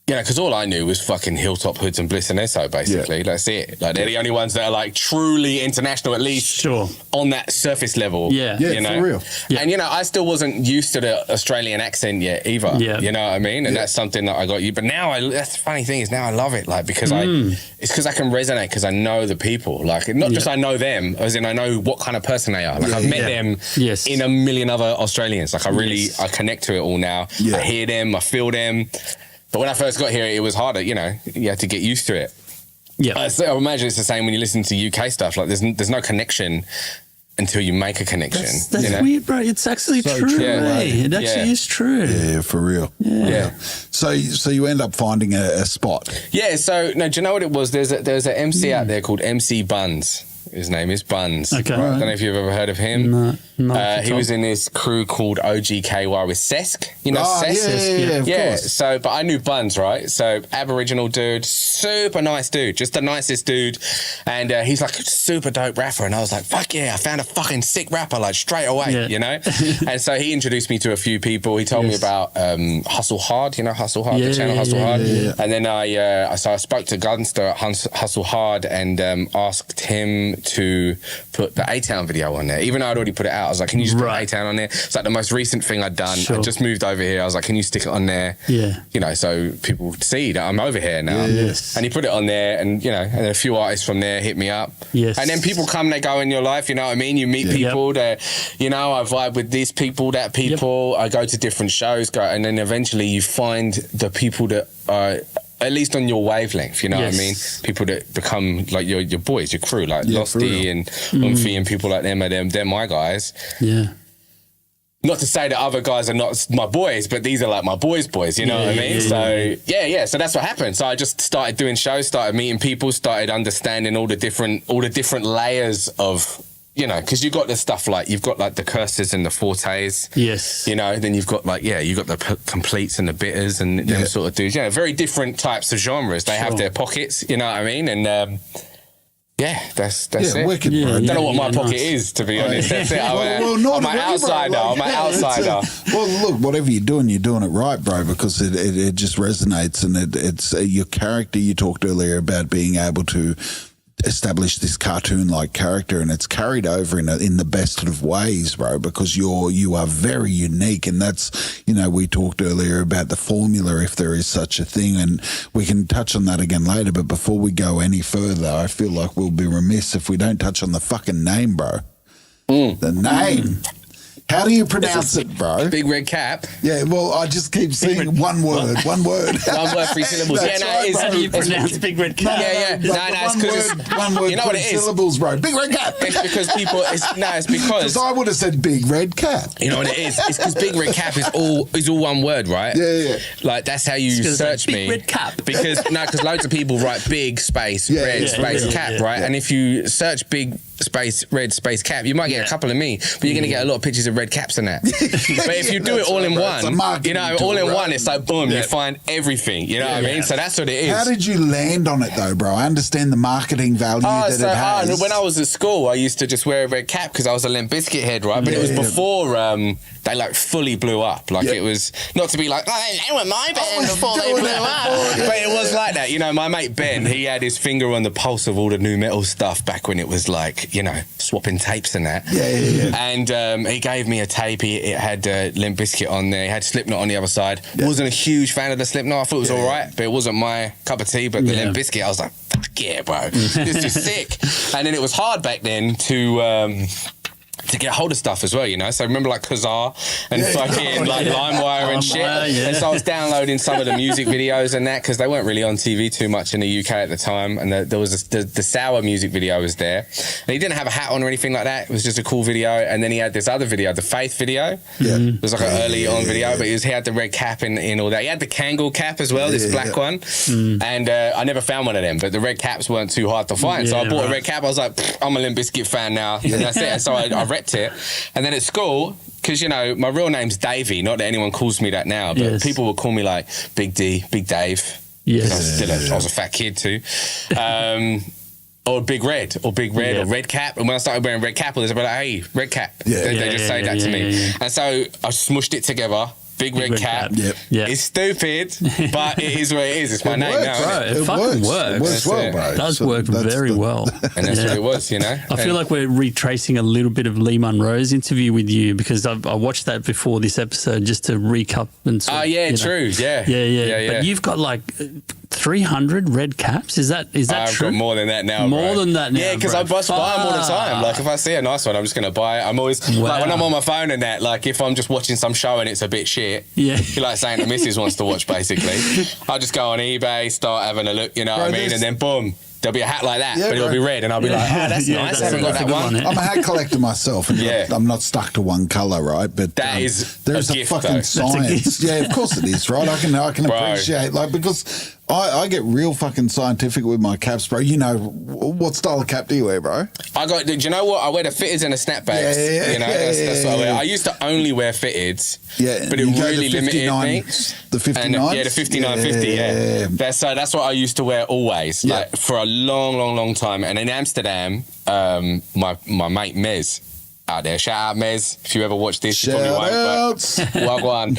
because all I knew was fucking Hilltop, Hoods and Bliss and Esso, basically. That's it. Like they're the only ones that are like truly international, at least on that surface level. Yeah, for real. Yeah. And I still wasn't used to the Australian accent yet either. Yeah. You know what I mean? And that's something that I got you. But now that's the funny thing is now I love it, like because it's because I can resonate because I know the people. Like not just I know them, as in I know what kind of person they are. Like I've met them in a million other Australians. Like I connect to it all now. I hear them, I feel them. But when I first got here, it was harder, you had to get used to it. Yeah. I imagine it's the same when you listen to UK stuff. Like there's no connection until you make a connection. That's weird, bro. It's actually true. It actually is true. Yeah, for real. Yeah. So you end up finding a spot. Yeah. So no, do you know what it was? There's an MC out there called MC Buns. His name is Buns. Okay. Right? I don't know if you've ever heard of him. No. He was in this crew called OGKY with Sesk. You know Sesk? Of course. So, but I knew Buns, right? So, Aboriginal dude, super nice dude, just the nicest dude. And he's like a super dope rapper. And I was like, fuck yeah, I found a fucking sick rapper, like straight away, And so he introduced me to a few people. He told me about Hustle Hard, Hustle Hard, the channel Hustle Hard. And then I spoke to Gunster at Hustle Hard and asked him to put the A-Town video on there, even though I'd already put it out. I was like, can you just put A-Town on there? It's like the most recent thing I'd done. I just moved over here. I was like, can you stick it on there? Yeah. So people see that I'm over here now. Yes. And he put it on there and, and a few artists from there hit me up. Yes. And then people come, they go in your life, you know what I mean? You meet people that, I vibe with these people, that people. I go to different shows, and then eventually you find the people that are at least on your wavelength, you know what I mean? People that become like your boys, your crew, like Losty and Umphy and people like them they're my guys. Yeah. Not to say that other guys are not my boys, but these are like my boys, you know what I mean? So that's what happened. So I just started doing shows, started meeting people, started understanding all the different layers of, because you've got the stuff like, you've got like the curses and the fortes. Yes. Then you've got like, you've got the completes and the bitters and them sort of dudes. Very different types of genres. They have their pockets, you know what I mean? And that's it. Wicked, I don't know what my pocket is, to be honest. That's it. I'm an outsider. I'm an outsider. Well, look, whatever you're doing it right, bro, because it just resonates and it's your character. You talked earlier about being able to establish this cartoon-like character, and it's carried over in the best of ways, bro, because you are very unique, and that's, we talked earlier about the formula, if there is such a thing, and we can touch on that again later, but before we go any further, I feel like we'll be remiss if we don't touch on the fucking name, bro. The name. How do you pronounce it, bro? Bigredcap. Yeah, well, I just keep saying one word. One word, 3 syllables. How do you pronounce Bigredcap? It's because one word, you know what it is? Syllables, bro. Bigredcap. It's because people. It's because I would have said Big Red Cap. You know what it is? It's because Bigredcap is all one word, right? Yeah. Like that's how you search me. Bigredcap. Because loads of people write big space red space cap, right? And if you search big space red space cap, you might get a couple of me, but you're gonna get a lot of pictures of red caps and that. But if you do it all in one, all in one, it's like boom, you find everything. You know what I mean? So that's what it is. How did you land on it though, bro? I understand the marketing value that it has. When I was at school, I used to just wear a red cap because I was a Limp Bizkit head, right? But it was before they like fully blew up. Like it was not to be like, they were my band before they blew up. But it was like that. My mate Ben, he had his finger on the pulse of all the new metal stuff back when it was like, swapping tapes and that. And he gave me a tape. It had Limp Bizkit on there. It had Slipknot on the other side. Wasn't a huge fan of the Slipknot. I thought it was all right, but it wasn't my cup of tea. But the Limp Bizkit, I was like, fuck yeah, bro. This is sick. And then it was hard back then to to get hold of stuff as well, you know. So I remember like Kazaa and fucking like LimeWire and shit. And so I was downloading some of the music videos and that because they weren't really on TV too much in the UK at the time. And there was the Sour music video was there. And he didn't have a hat on or anything like that. It was just a cool video. And then he had this other video, the Faith video. Yeah. It was like an early on video, but he had the red cap in all that. He had the Kangol cap as well, this black one. And I never found one of them, but the red caps weren't too hard to find. So I bought a red cap. I was like, I'm a Limp Bizkit fan now. And that's it. And so I repped it. And then at school, because, you know, my real name's Davey, not that anyone calls me that now, but people would call me like Big D, Big Dave. Yes. I was a fat kid too. Or Big Red, or Red Cap. And when I started wearing Red Cap, they'd be like, hey, Red Cap. They just say that to me. And so I smushed it together. Big red cap. It's stupid, but it is what it is. It's my name now. Bro, it fucking works. It works well, bro. It does work very well. And that's what it was, you know. I feel like we're retracing a little bit of Lee Munro's interview with you because I watched that before this episode just to recap and true. Yeah. But you've got like 300 red caps. Is that true? I've got more than that now. More than that now. Yeah, because I buy them all the time. Like if I see a nice one, I'm just gonna buy it. I'm always like when I'm on my phone and that. Like if I'm just watching some show and it's a bit shit. Yeah. You're like saying the missus wants to watch basically. I'll just go on eBay, start having a look. You know what I mean? And then boom. There'll be a hat like that, but it'll be red, and I'll be like, "Oh, that's nice. I haven't got that one." I'm a hat collector myself, and I'm not stuck to one colour, right? But there's a gift, fucking though. science. Yeah, of course it is, right? I can appreciate because I get real fucking scientific with my caps, bro. You know what style of cap do you wear, bro? Do you know what? I wear the fitteds and the snapbacks. You know, that's what I wear. I used to only wear fitteds, but it really limited me. The 59? The 5950. That's what I used to wear always, like for a long time. And in Amsterdam, my mate Mez out there, shout out Mez, if you ever watch this, you probably won't, but wagwan.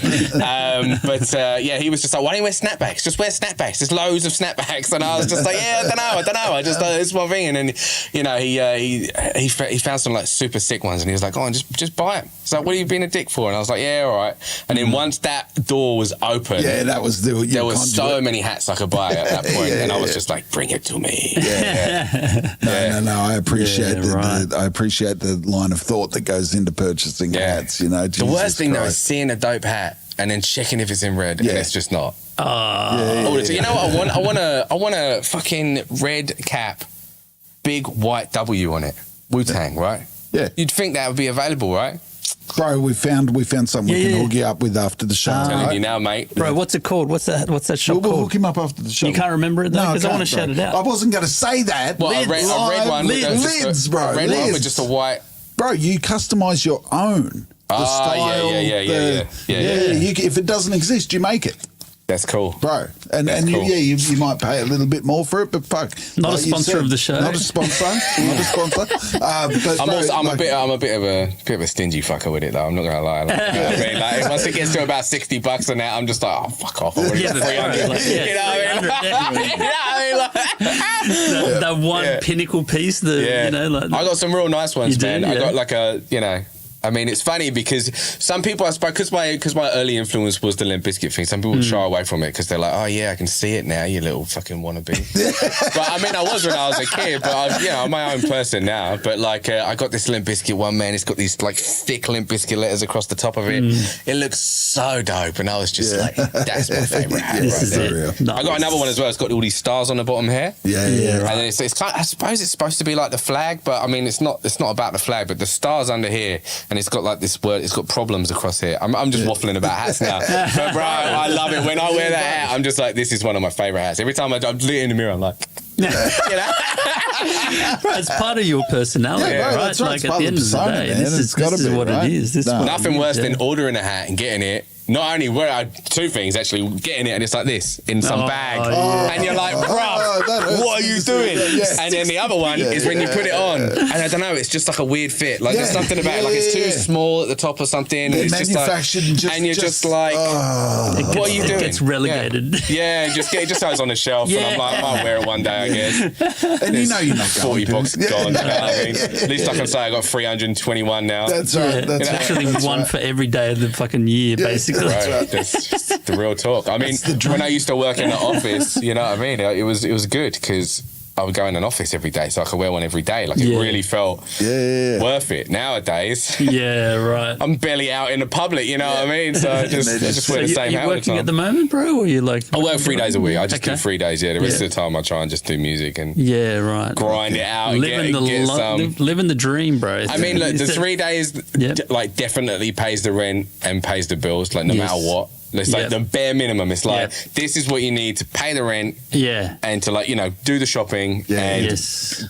He was just like, why don't you wear snapbacks? Just wear snapbacks. There's loads of snapbacks. And I was just like, I don't know. I just it's my thing. And then, you know, he found some like super sick ones, and he was like, oh, just buy them. He's like, what are you being a dick for? And I was like, yeah, all right. And then once that door was open, that was there was so many hats I could buy at that point, and I was just like, bring it to me. No. I appreciate the line of thought that goes into purchasing hats. You know, the worst thing though is seeing a dope hat and then checking if it's in red, and it's just not. You know what I want? I want a fucking red cap, big white W on it, Wu-Tang, right? Yeah, you'd think that would be available, right? Bro, we found something we can hook you up with after the show. I'm telling you now, mate. Bro, what's it called? What's that shop called? We'll hook him up after the show. You can't remember it though? Because I want to shout it out. I wasn't going to say that. What, a red one? Lids, bro. A red one with just a white... Bro, you customise your own. The style. Yeah. If it doesn't exist, you make it. That's cool, bro. And cool. You might pay a little bit more for it, but fuck, not a sponsor of the show. Not a sponsor. But I'm a bit of a stingy fucker with it though. I'm not gonna lie. Like, you know what I mean? Like once it gets to about $60 and that, I'm just like, oh fuck off. I want it for 300. You know what I mean? That one pinnacle piece. You know, like, I got some real nice ones, man. I got like a, you know. I mean, it's funny because some people, I suppose, because my early influence was the Limp Bizkit thing, some people shy away from it because they're like, oh yeah, I can see it now, you little fucking wannabe. But I mean, I was when I was a kid, but I'm my own person now. But like, I got this Limp Bizkit one, man. It's got these like thick Limp Bizkit letters across the top of it. It looks so dope, and I was just like, that's my favourite hat right there. I got another one as well. It's got all these stars on the bottom here. Right. And it's kind of, I suppose it's supposed to be like the flag, but I mean, it's not about the flag, but the stars under here. And it's got like this word, it's got problems across here. I'm just waffling about hats now. But bro, I love it. When I wear that hat, I'm just like, this is one of my favourite hats. Every time I look in the mirror, I'm like, you know? Bro, it's part of your personality, right? That's right. Like at the end of the day, this is what it is. Nothing worse than ordering a hat and getting it. Not only two things actually, getting it and it's like this in some bag, and you're like, bruh, what are you doing? And then the other one is when you put it on, and I don't know, it's just like a weird fit. Like there's something about it, like it's too small at the top or something. And it's just like, and you're just like, what are you doing? It gets relegated. It just goes on the shelf, and I'm like, I might wear it one day, I guess. And you know you're not going 40 bucks gone. You know what I mean? At least I can say I got 321 now. That's right. That's actually one for every day of the fucking year, basically. Right. That's just the real talk. I mean, when I used to work in the office, you know what I mean? It was good because I would go in an office every day, so I could wear one every day. Like, it really felt worth it. Nowadays, right. I'm barely out in the public, you know what I mean? So I just wear the same hat all the time. Are you working at the moment, bro, or you like... I work 3 days a week. I just do 3 days, The rest of the time I try and just do music and grind it out and get some... Living the dream, bro. I mean, look, the 3 days, like, definitely pays the rent and pays the bills, like, no matter what. It's like the bare minimum. It's like, this is what you need to pay the rent and to, like, you know, do the shopping and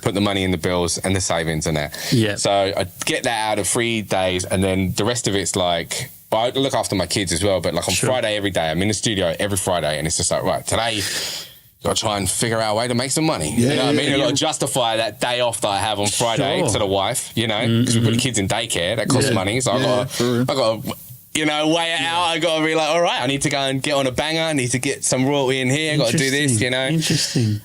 put the money in the bills and the savings and that. So I get that out of 3 days, and then the rest of it's like, well, I look after my kids as well, but like on Friday every day, I'm in the studio every Friday, and it's just like, right, today got to try and figure out a way to make some money. You know what I mean? I've got to justify that day off that I have on Friday to the wife, you know, because we put the kids in daycare. That costs money. So I got to, you know, weigh it out. I got to be like, all right, I need to go and get on a banger. I need to get some royalty in here. I got to do this, you know. Interesting.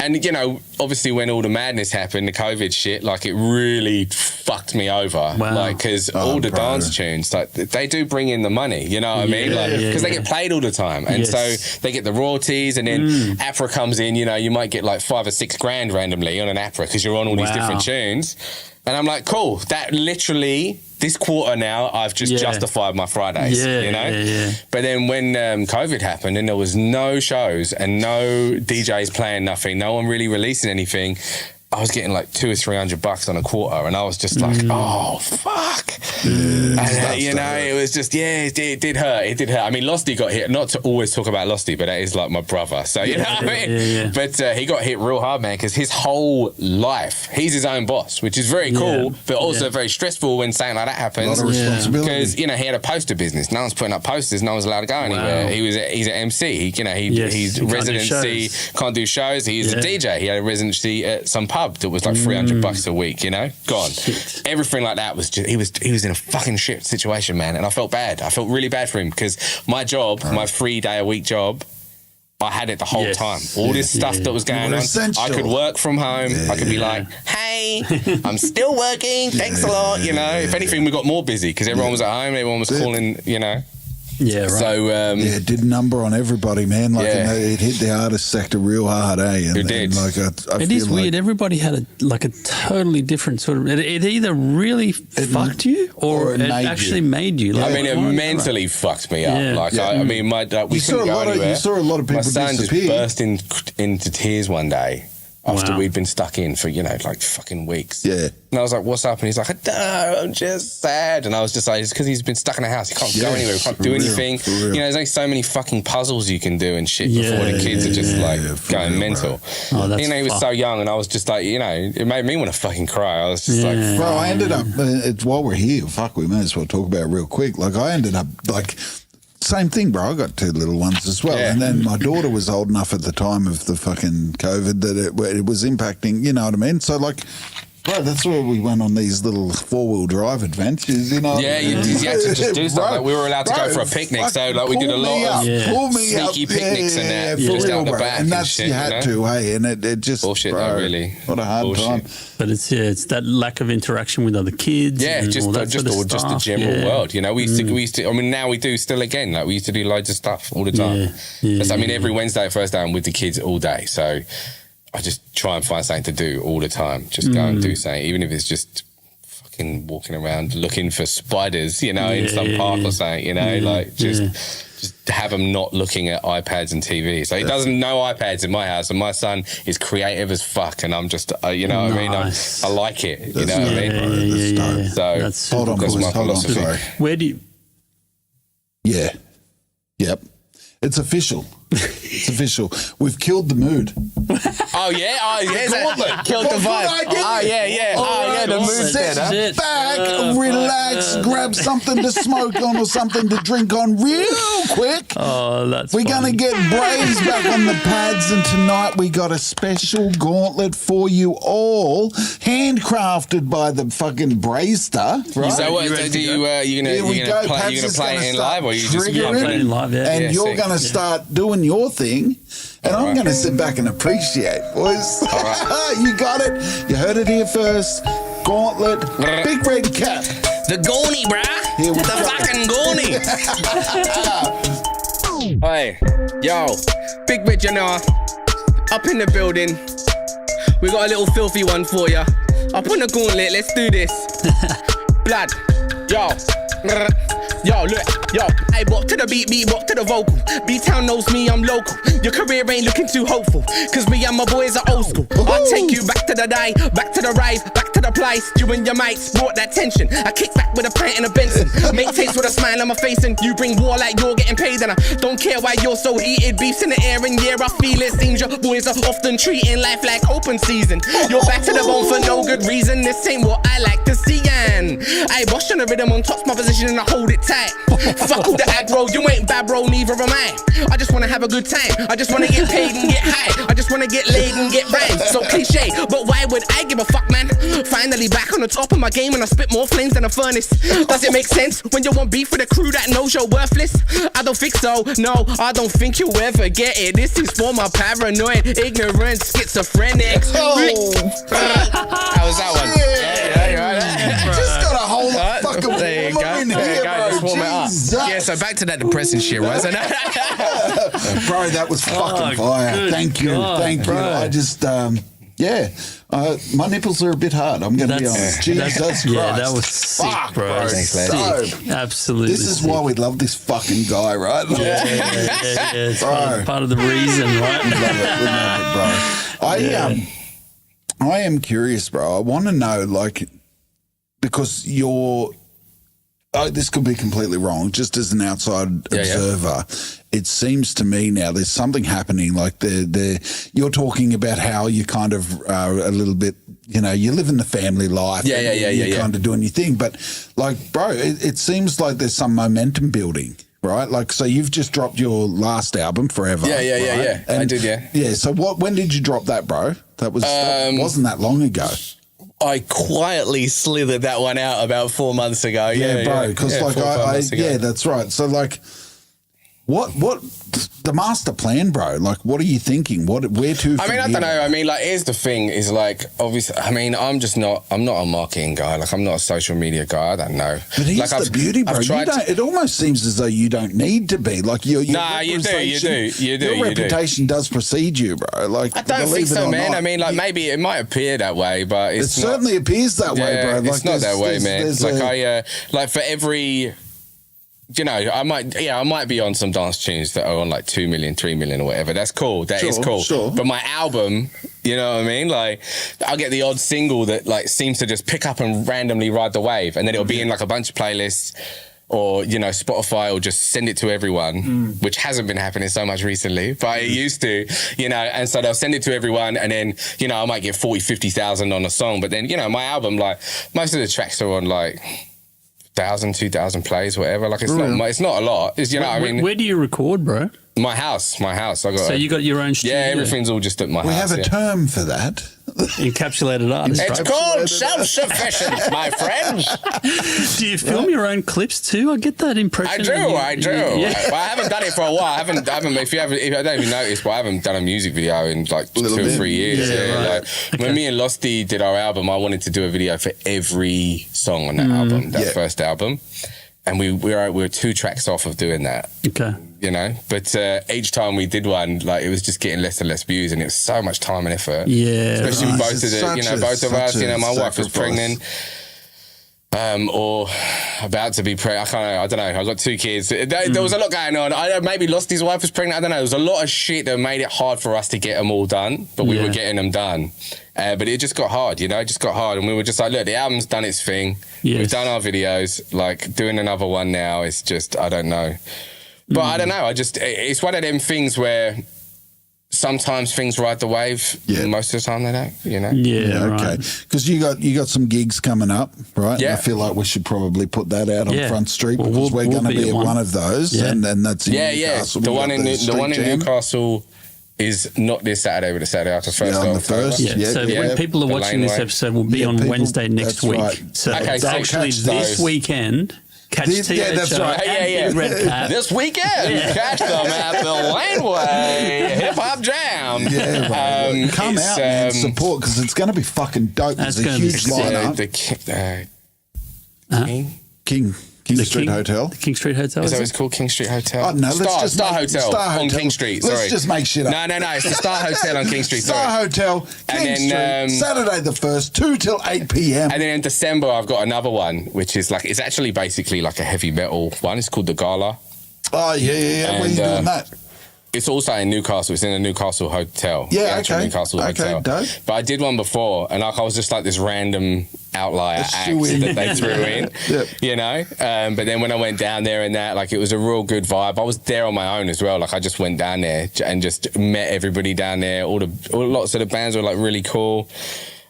And, you know, obviously when all the madness happened, the COVID shit, like, it really fucked me over. Wow. Like, because all the dance tunes, like, they do bring in the money, you know what I mean? Like, because they get played all the time. And so they get the royalties, and then APRA comes in, you know, you might get like 5 or 6 grand randomly on an APRA because you're on all these different tunes. And I'm like, cool, that literally, this quarter now, I've just justified my Fridays, you know? But then when COVID happened and there was no shows and no DJs playing nothing, no one really releasing anything, I was getting like $200 or $300 on a quarter, and I was just like, oh, fuck. And, you know, it was just, it did hurt. It did hurt. I mean, Losty got hit, not to always talk about Losty, but that is like my brother. So, you know what I mean? But he got hit real hard, man, because his whole life, he's his own boss, which is very cool, but also very stressful when something like that happens. A lot of responsibility. Because, you know, he had a poster business. No one's putting up posters. No one's allowed to go anywhere. He's an MC. You know, he's residency, can't do shows. He's a DJ. He had a residency at some pub that was like $300 a week, you know, gone. Everything like that was just, he was in a fucking shit situation, man, and I felt bad. I felt really bad for him, because my job, my 3 day a week job, I had it the whole time. All this stuff that was going on, I could work from home. I could be like, hey, I'm still working, thanks a lot, you know. If anything, we got more busy because everyone was at home, everyone was calling, you know. Yeah, right. So it did a number on everybody, man. Like it hit the artist sector real hard, And, it did. Like it is weird. Everybody had a totally different sort of. It either really fucked you or it actually made you. Like, I mean, it mentally fucked me up. Like I mean, we couldn't go anywhere. You saw a lot of people disappear. My son disappear. just burst into tears one day. After we'd been stuck in for, you know, like fucking weeks. Yeah. And I was like, what's up? And he's like, no, I'm just sad. And I was just like, it's because he's been stuck in a house. He can't go anywhere. He can't do anything. You know, there's only so many fucking puzzles you can do and shit before the kids are just like going mental. Oh, that's, you know, he was so young, and I was just like, you know, it made me want to fucking cry. I was just like, bro, I ended up, while we're here, we may as well talk about it real quick. Like, I ended up like, same thing, bro. I got 2 little ones as well. And then my daughter was old enough at the time of the fucking COVID that it was impacting, you know what I mean? So, like, bro, that's where we went on these little 4-wheel drive adventures, you know? Yeah, you had to just do stuff. Like, we were allowed to go for a picnic, so like we did a lot of sneaky picnics and that, just out the back and that's shit, you had to, hey? And it just... Bullshit, though, really. What a hard time. But it's that lack of interaction with other kids. Yeah, just the general world, you know? We used to, I mean, now we do still again. Like, we used to do loads of stuff all the time. I mean, every Wednesday, Thursday, I'm with the kids all day, so... I just try and find something to do all the time. Just go and do something, even if it's just fucking walking around looking for spiders, you know, in some park or something, you know, like just have them not looking at iPads and TV. So he doesn't know iPads in my house, and my son is creative as fuck, and I'm just, you know what I mean? I like it, you know what I mean? So that's hold on, my philosophy. Where do you... Yeah. Yep. It's official. It's official. We've killed the mood. Oh yeah, killed the vibe. The mood. Sit back, relax, grab something to smoke on or something to drink on real quick. Oh, that's We're going to get Braves back on the pads, and tonight we got a special gauntlet for you all, handcrafted by the fucking Bravester. Right? So what? You gonna play it in live, or you just play it in live? Yeah. And you're going to start doing your thing, and I'm going to sit back and appreciate, boys. All right. You got it. You heard it here first. Gauntlet, Bigredcap. The Goonie, bruh. Here we the go. fucking Goonie. Hey, yo, Big Red, you know, up in the building. We got a little filthy one for ya. Up on the gauntlet, let's do this. Blood, yo. Yo, look, yo, I walk to the beat, walk to the vocal. B-Town knows me, I'm local. Your career ain't looking too hopeful, cause me and my boys are old school. I'll take you back to the day, back to the rave, back to the place. You and your mates brought that tension. I kick back with a pint and a Benson. Make tapes with a smile on my face, and you bring war like you're getting paid. And I don't care why you're so heated. Beefs in the air, and yeah, I feel it. Seems your boys are often treating life like open season. You're back to the bone for no good reason. This ain't what I like to see, and I bosh on the rhythm on top's my position, and I hold it tight. Fuck all the aggro, you ain't bad bro, neither am I. I just wanna have a good time, I just wanna get paid and get high. I just wanna get laid and get rhymed. So cliche, but why would I give a fuck, man? Finally back on the top of my game, and I spit more flames than a furnace. Does it make sense when you want beef with a crew that knows you're worthless? I don't think so, no, I don't think you'll ever get it. This is for my paranoid, ignorant, schizophrenics. How was that one? Yeah. Just got a whole fucking there you go. in here, bro. Just warm it up. Jesus. Yeah, so back to that depressing shit, right? So Bro, that was fucking fire. Thank you. Thank you. I just, my nipples are a bit hard. I'm going to be honest. Jesus Christ. Yeah, that was sick, bro. Thanks, lad. Sick. Absolutely. This is why we love this fucking guy, right? Yeah, it's part of the reason, right? We love it, bro. I am curious, bro. I want to know, like, because you're. This could be completely wrong. Just as an outside observer, it seems to me now there's something happening. Like you're talking about how you kind of are a little bit, you know, you live in the family life. You're kind of doing your thing. But like, bro, it seems like there's some momentum building, right? Like, so you've just dropped your last album, Forever. Yeah. And, I did, yeah. Yeah. So when did you drop that, bro? That wasn't that long ago. I quietly slithered that one out about 4 months ago. Yeah, bro. Because that's right. So like, what the master plan, bro? Like, what are you thinking? Where to? I mean, I don't know. I mean, like, here's the thing: is like, obviously, I mean, I'm not a marketing guy. Like, I'm not a social media guy. I don't know. But here's the beauty, bro. It almost seems as though you don't need to be. Like, your you do. Your reputation does precede you, bro. Like, I don't think so, man. Not. I mean, like, maybe it might appear that way, but it certainly appears that way, bro. Like, it's not that way, man. Like for every. You know, I might be on some dance tunes that are on like 2 million, 3 million or whatever. That's cool. That is cool. Sure. But my album, you know what I mean? Like, I'll get the odd single that like seems to just pick up and randomly ride the wave. And then it'll be in like a bunch of playlists, or, you know, Spotify will just send it to everyone, which hasn't been happening so much recently, but it used to, you know, and so they'll send it to everyone, and then, you know, I might get 40, 50,000 on a song. But then, you know, my album, like, most of the tracks are on like 1,000, 2,000 plays, whatever. Like, it's not a lot. It's, you know, I mean, where do you record, bro? My house. You got your own studio? Yeah, everything's all just at my house. We have a term for that. Encapsulated artist. It's called self-sufficient, my friends. Do you film your own clips too? I get that impression. I do. Yeah. I haven't done it for a while. I haven't. If I don't even notice, but I haven't done a music video in like 2 or 3 years. Right. Like, when me and Losty did our album, I wanted to do a video for every song on that album, first album. And we were 2 tracks off of doing that. Okay. You know, but each time we did one, like, it was just getting less and less views, and it was so much time and effort. Yeah, especially with both of us. You know, my wife was pregnant, or about to be pregnant. I don't know. I got 2 kids. There was a lot going on. I maybe lost his wife was pregnant. I don't know. There was a lot of shit that made it hard for us to get them all done, but we were getting them done. But it just got hard, you know. It just got hard, and we were just like, look, the album's done its thing. Yes. We've done our videos. Like, doing another one now, it's just, I don't know. But I don't know. It's one of them things where sometimes things ride the wave. Yeah. Most of the time they don't, you know? Yeah, okay. Because you got some gigs coming up, right? Yeah. I feel like we should probably put that out on Front Street, because we're going to be at one of those. Yeah. And that's in Newcastle. The one in Newcastle is not this Saturday, but the Saturday after first. On the first. So when people are watching this episode, will be on Wednesday next week. Right. So it's actually this weekend. Catch THO. Yeah, that's right. Bigredcap. This weekend, catch them at the Laneway Hip Hop Jam. Yeah, right. Come out and support, because it's going to be fucking dope. There's a huge lineup. King. King Street Hotel. The King Street Hotel. Is that what it's called? King Street Hotel? Oh, no, Star Hotel on King Street. Sorry. Let's just make shit up. No. It's the Star Hotel on King Street. Star Hotel, King Street, Saturday the 1st, 2 till 8 p.m. And then in December, I've got another one, which is like, it's actually basically like a heavy metal one. It's called the Gala. Oh, yeah. Where are you doing that? It's also in Newcastle. It's in a Newcastle hotel. Yeah, okay. Newcastle hotel. Dope. But I did one before, and like I was just like this random outlier act that they threw in, you know. But then when I went down there and that, like it was a real good vibe. I was there on my own as well. Like I just went down there and just met everybody down there. Lots of the bands were like really cool.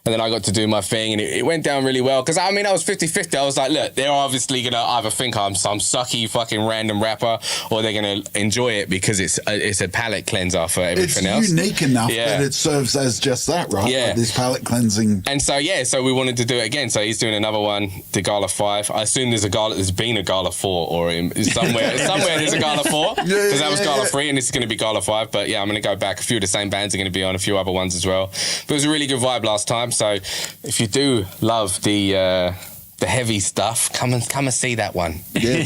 And then I got to do my thing, and it went down really well. Because, I mean, I was 50-50. I was like, look, they're obviously going to either think I'm some sucky fucking random rapper, or they're going to enjoy it because it's a palate cleanser for everything else. It's unique enough that it serves as just that, right? Yeah. Like this palate cleansing. And so, so we wanted to do it again. So he's doing another one, the Gala 5. I assume there's been a Gala 4, or somewhere there's a Gala 4. Because that was Gala 3, and this is going to be Gala 5. But yeah, I'm going to go back. A few of the same bands are going to be on, a few other ones as well. But it was a really good vibe last time. So if you do love the heavy stuff, come and see that one. Yeah,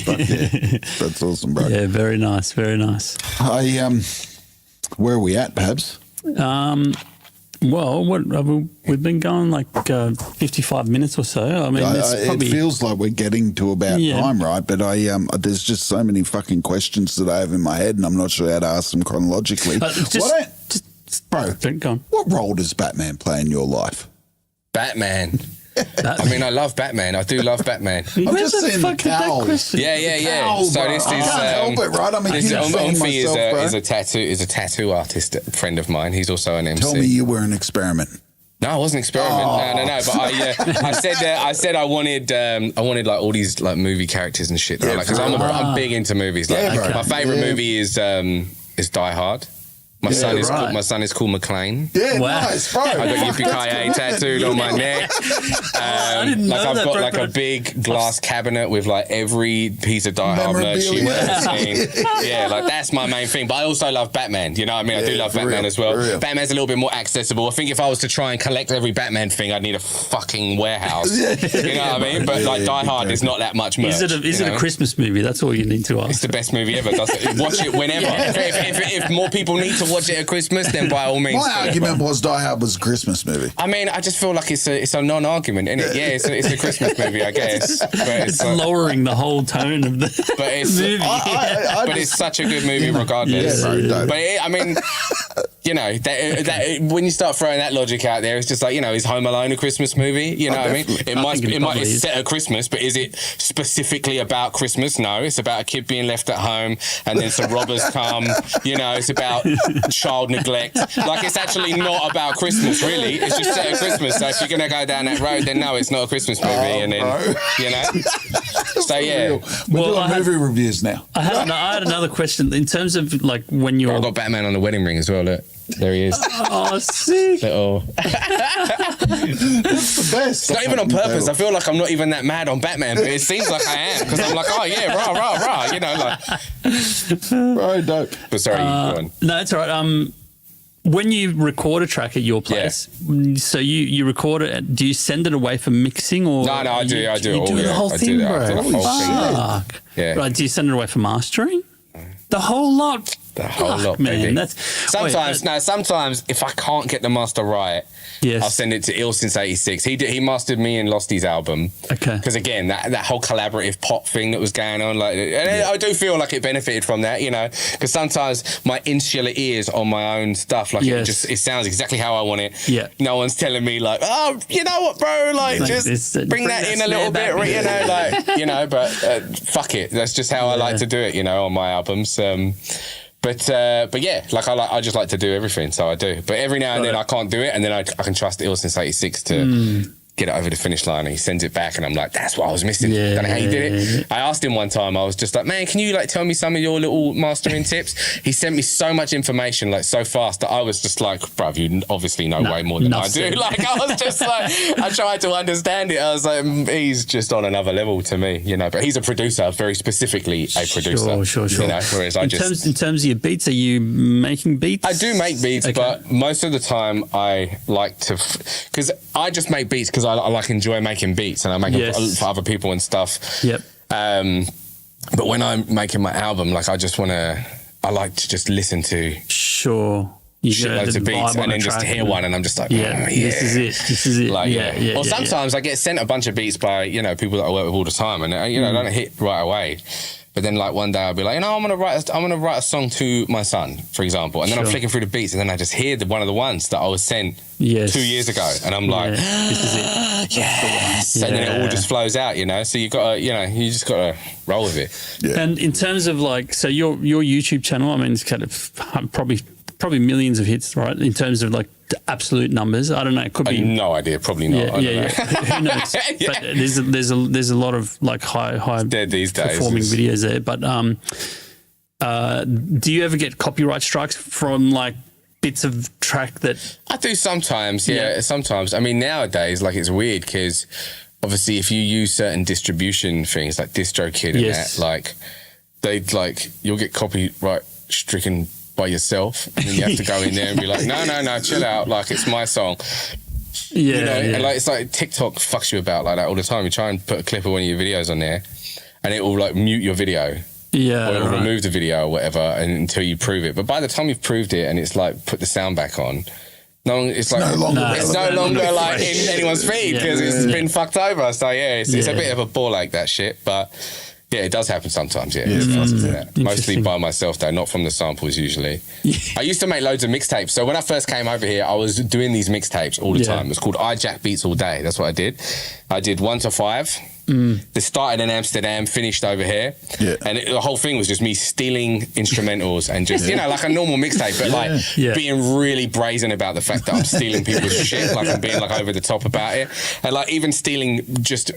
that's awesome, bro. Yeah, very nice, very nice. Where are we at, Pabs? Well, we've been going like 55 minutes or so. I mean, it feels like we're getting to about time, right? But there's just so many fucking questions that I have in my head, and I'm not sure how to ask them chronologically. Bro, what role does Batman play in your life? Batman. I mean, I love Batman. I do love Batman. I'm just saying the cowl. Yeah. Cowl, so bro. this is I can't help it, right? I mean, is a tattoo artist, a friend of mine. He's also an MC. Tell me you were an experiment. No, I wasn't an experiment. No. But I said I wanted like all these like movie characters and shit. Because I'm big into movies. Like, my favorite movie is Die Hard. My son is called McLean. Yeah, nice, bro. I got Yippee-Ki-Yay tattooed on my neck. I've got like a big glass cabinet with like every piece of Die Hard merch you've ever seen. Yeah, like that's my main thing. But I also love Batman. You know what I mean? I do love Batman as well. Batman's a little bit more accessible. I think if I was to try and collect every Batman thing, I'd need a fucking warehouse. You know what I mean? But like Die Hard is not that much merch. Is it a Christmas movie? That's all you need to ask. It's the best movie ever. Watch it whenever. If more people need to watch it at Christmas, then by all means. My argument was Die Hard was a Christmas movie. I mean, I just feel like it's a non-argument, isn't it? Yeah, it's a Christmas movie, I guess. But it's lowering the whole tone of the movie. But it's such a good movie regardless. Yeah, but I mean, you know, that when you start throwing that logic out there, it's just like, you know, is Home Alone a Christmas movie? You know what I mean? It's set at Christmas, but is it specifically about Christmas? No, it's about a kid being left at home and then some robbers come. You know, it's about child neglect. Like, it's actually not about Christmas, really. It's just set at Christmas. So if you're going to go down that road, then no, it's not a Christmas movie. And then, you know. So, yeah. We're doing movie reviews now. I had another question. In terms of, like, when you're... I've got Batman on the wedding ring as well, look. There he is. Oh, sick. Little. That's the best. It's not even on purpose. I feel like I'm not even that mad on Batman, but it seems like I am because I'm like, oh yeah, rah, you know, like. Right, dope. But sorry, go on. No, it's all right. When you record a track at your place, so you record it, do you send it away for mixing or? No, I do. You do the whole thing, bro. I do the whole thing. Yeah. Right, do you send it away for mastering? The whole lot. The whole lot, man. Baby. Sometimes if I can't get the master right, I'll send it to Ill Since 86. He mastered me and Losty's album. Okay. Because again, that whole collaborative pop thing that was going on, like, and I do feel like it benefited from that, you know, because sometimes my insular ears on my own stuff, like it sounds exactly how I want it. Yeah. No one's telling me like, oh, you know what, bro, like just bring that in a little bit, you know, like, you know, but fuck it. That's just how I like to do it, you know, on my albums. But yeah, like I just like to do everything, so I do. But every now and then I can't do it, and then I can trust Ill Since 86 to get it over the finish line, and he sends it back, and I'm like, that's what I was missing. Don't know how you did it. I asked him one time, I was just like, man, can you like tell me some of your little mastering tips? He sent me so much information like so fast that I was just like, bruv, you obviously know way more than I do. Like I was just like, I tried to understand it. I was like, he's just on another level to me, you know. But he's a producer, very specifically a producer. Sure. You know, whereas in terms of your beats, are you making beats? I do make beats, but most of the time I like to, because I just make beats because I like enjoy making beats, and I make them for other people and stuff. Yep. But when I'm making my album, like I like to just listen to shitloads of beats and then just hear one and I'm just like, this is it. Like, or sometimes I get sent a bunch of beats by, you know, people that I work with all the time and, you know, I don't hit right away. But then like one day I'll be like, you know, I'm gonna write a song to my son, for example. And then I'm flicking through the beats and then I just hear one of the ones that I was sent 2 years ago. And I'm like, this is it. Yes. And then it all just flows out, you know. So you just gotta roll with it. Yeah. And in terms of like, so your YouTube channel, I mean, it's kind of probably millions of hits, right? In terms of like the absolute numbers, I don't know. It could be no idea. Probably not. Yeah. Who knows? But there's a lot of like high these days performing videos there. But do you ever get copyright strikes from like bits of track that? I do sometimes. Yeah, sometimes. I mean, nowadays, like it's weird because obviously if you use certain distribution things like DistroKid and that, like you'll get copyright stricken by yourself, and then you have to go in there and be like, no, chill out, like it's my song. And like it's like TikTok fucks you about like that all the time. You try and put a clip of one of your videos on there, and it will like mute your video, or it will remove the video or whatever, until you prove it. But by the time you've proved it, and it's like put the sound back on, it's no longer like in anyone's feed because it's been fucked over. So it's a bit of a ball like that shit, but. Yeah, it does happen sometimes, Mostly by myself, though, not from the samples usually. I used to make loads of mixtapes. So when I first came over here, I was doing these mixtapes all the time. It was called I Jack Beats All Day. That's what I did. I did 1 to 5. They started in Amsterdam, finished over here. Yeah. And the whole thing was just me stealing instrumentals and just, you know, like a normal mixtape, but being really brazen about the fact that I'm stealing people's shit, like I'm being like over the top about it. And like even stealing just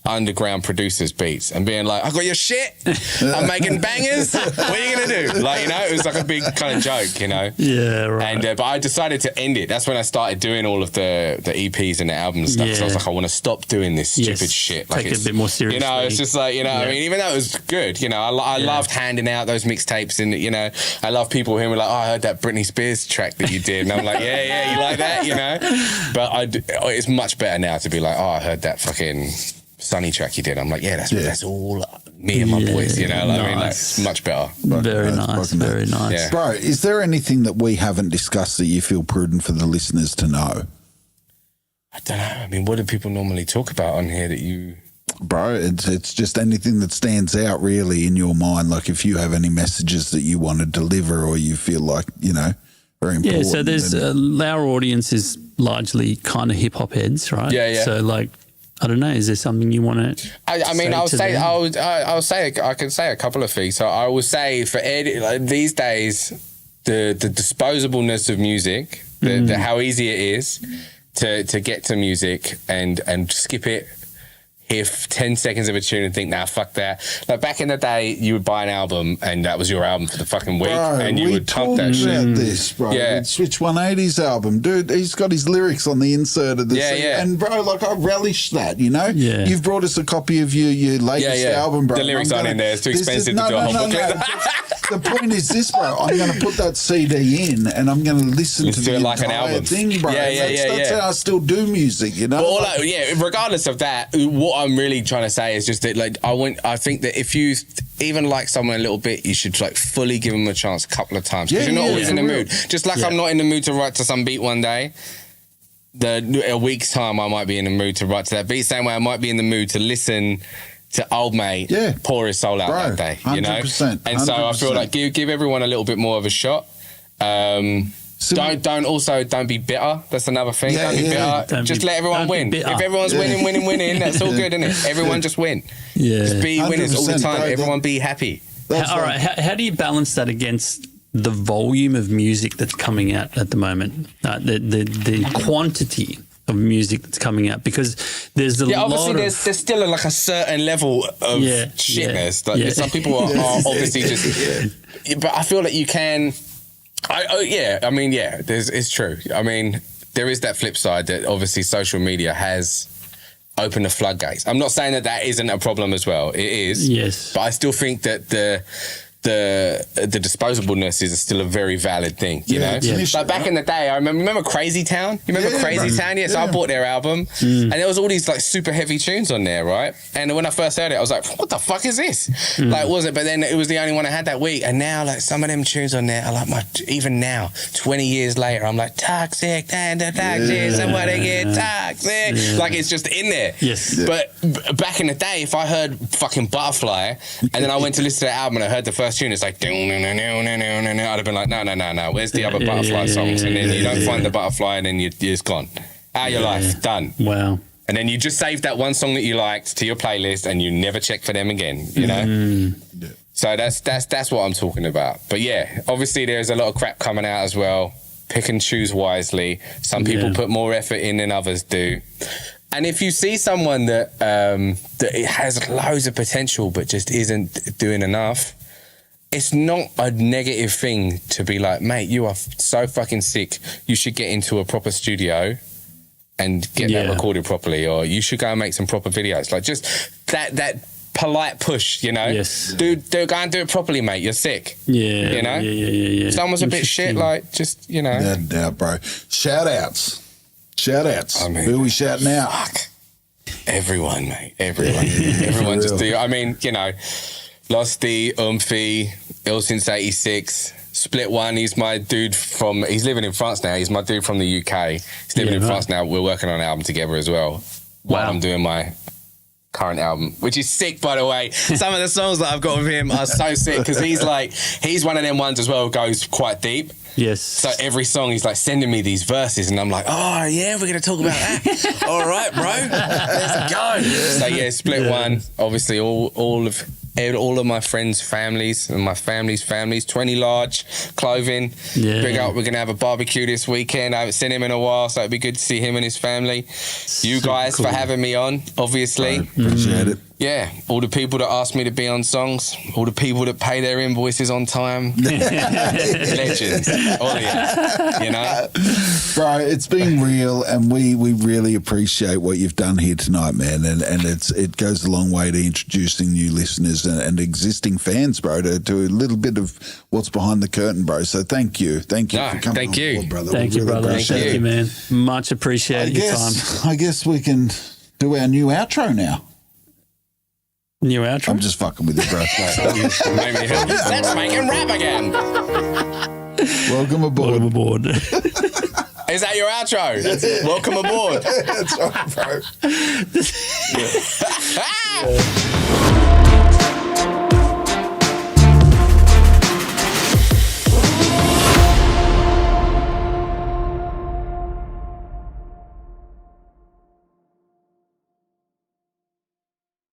underground producers' beats and being like, I got your shit, I'm making bangers, what are you gonna do? Like, you know, it was like a big kind of joke, you know? Yeah, right. And but I decided to end it. That's when I started doing all of the EPs and the albums and stuff. So I was like, I want to stop doing this stupid shit. Like, take it a bit more seriously. You know, it's just like, you know, I mean, even though it was good, you know, I loved handing out those mixtapes and, you know, I love people who were like, oh, I heard that Britney Spears track that you did. And I'm like, yeah, you like that, you know? But it's much better now to be like, oh, I heard that fucking Sunny track you did. I'm like, that's all me and my boys, you know? Like, I mean, like, it's much better. Very nice. Yeah. Bro, is there anything that we haven't discussed that you feel prudent for the listeners to know? I don't know. I mean, what do people normally talk about on here that you... Bro, it's just anything that stands out really in your mind. Like if you have any messages that you want to deliver or you feel like, you know, very important. Yeah, so there's our audience is largely kind of hip hop heads, right? Yeah. So like, I don't know, is there something you want to I mean, I can say a couple of things. So I will say for these days, the disposableness of music, the how easy it is to get to music and skip it. Hear 10 seconds of a tune and think, nah, fuck that. Like back in the day, you would buy an album and that was your album for the fucking week, and you would pump that shit. About this, bro. Yeah. Switch 180's album, dude. He's got his lyrics on the insert of the CD. And bro, like I relish that, you know. Yeah. You've brought us a copy of your latest album, bro. The lyrics aren't in there. It's too expensive to do a whole booklet. The point is this, bro. I'm going to put that CD in and I'm going to listen to the like entire an album thing, bro. That's how I still do music, you know. Well, regardless of that, what I'm really trying to say is just that, like, I think that if you even like someone a little bit, you should like fully give them a chance a couple of times because you're not always in the mood. Just like I'm not in the mood to write to some beat one day. A week's time, I might be in the mood to write to that beat. Same way, I might be in the mood to listen to old mate pour his soul out that day. You know, 100%. And so I feel like give everyone a little bit more of a shot. Don't be bitter. That's another thing. Don't be bitter. Just let everyone win. If everyone's winning, that's all good, isn't it? Everyone just win. Yeah. Just be winners all the time. Bro, everyone be happy. All right. How do you balance that against the volume of music that's coming out at the moment? The quantity of music that's coming out, because there's obviously there's still like a certain level of shitness. Like some people are obviously just. But I feel that you can. It's true. I mean, there is that flip side that obviously social media has opened the floodgates. I'm not saying that isn't a problem as well. It is. Yes. But I still think that the disposableness is still a very valid thing, you know? Yeah. Like back in the day, I remember Crazy Town? You remember Crazy Town? Yes, I bought their album and there was all these like super heavy tunes on there, right? And when I first heard it, I was like, what the fuck is this? Like, was it? But then it was the only one I had that week. And now like some of them tunes on there are like even now, 20 years later, I'm like, toxic, toxic, somebody get toxic. Like it's just in there. Yes. But back in the day, if I heard fucking Butterfly and then I went to listen to the album and I heard the first tune, it's like, I'd have been like, no, where's the other Butterfly songs? And then you don't find the Butterfly and then you're just gone. Out of your life, done. Wow. And then you just save that one song that you liked to your playlist and you never check for them again, you know? So that's what I'm talking about. But yeah, obviously there's a lot of crap coming out as well. Pick and choose wisely. Some people put more effort in than others do. And if you see someone that it has loads of potential but just isn't doing enough, it's not a negative thing to be like, mate, you are so fucking sick. You should get into a proper studio and get that recorded properly, or you should go and make some proper videos. Like just that polite push, you know? Yes. Go and do it properly, mate. You're sick. Yeah. You know? Yeah. If someone's a bit shit, like, just, you know. No doubt, bro. Shout outs. I mean, who are we shouting out? Fuck. Everyone, mate. Everyone just do. I mean, you know, Losty, Umphy, Ill Since 86, Split One. He's my dude he's living in France now. He's my dude from the UK. He's living in France now. We're working on an album together as well. While I'm doing my current album, which is sick, by the way. Some of the songs that I've got with him are so sick because he's one of them ones as well who goes quite deep. Yes. So every song he's like sending me these verses and I'm like, oh yeah, we're going to talk about that. All right, bro. Let's go. So yeah, Split One. Obviously all of my friends' families and my family's families, 20 Large Clothing. Yeah. Big up, we're going to have a barbecue this weekend. I haven't seen him in a while, so it'd be good to see him and his family. You guys for having me on, obviously. Appreciate it. Yeah, all the people that ask me to be on songs, all the people that pay their invoices on time. Legends. All of you know? Bro, it's been real, and we really appreciate what you've done here tonight, man. And it goes a long way to introducing new listeners and existing fans, bro, to a little bit of what's behind the curtain, bro. So thank you. Thank you for coming on board, brother. Thank you, brother. Thank you, man. Much appreciated your time. I guess we can do our new outro now. New outro? I'm just fucking with you, bro. Let's make him rap again. Welcome aboard. Welcome aboard. Is that your outro? Welcome aboard. That's right, bro.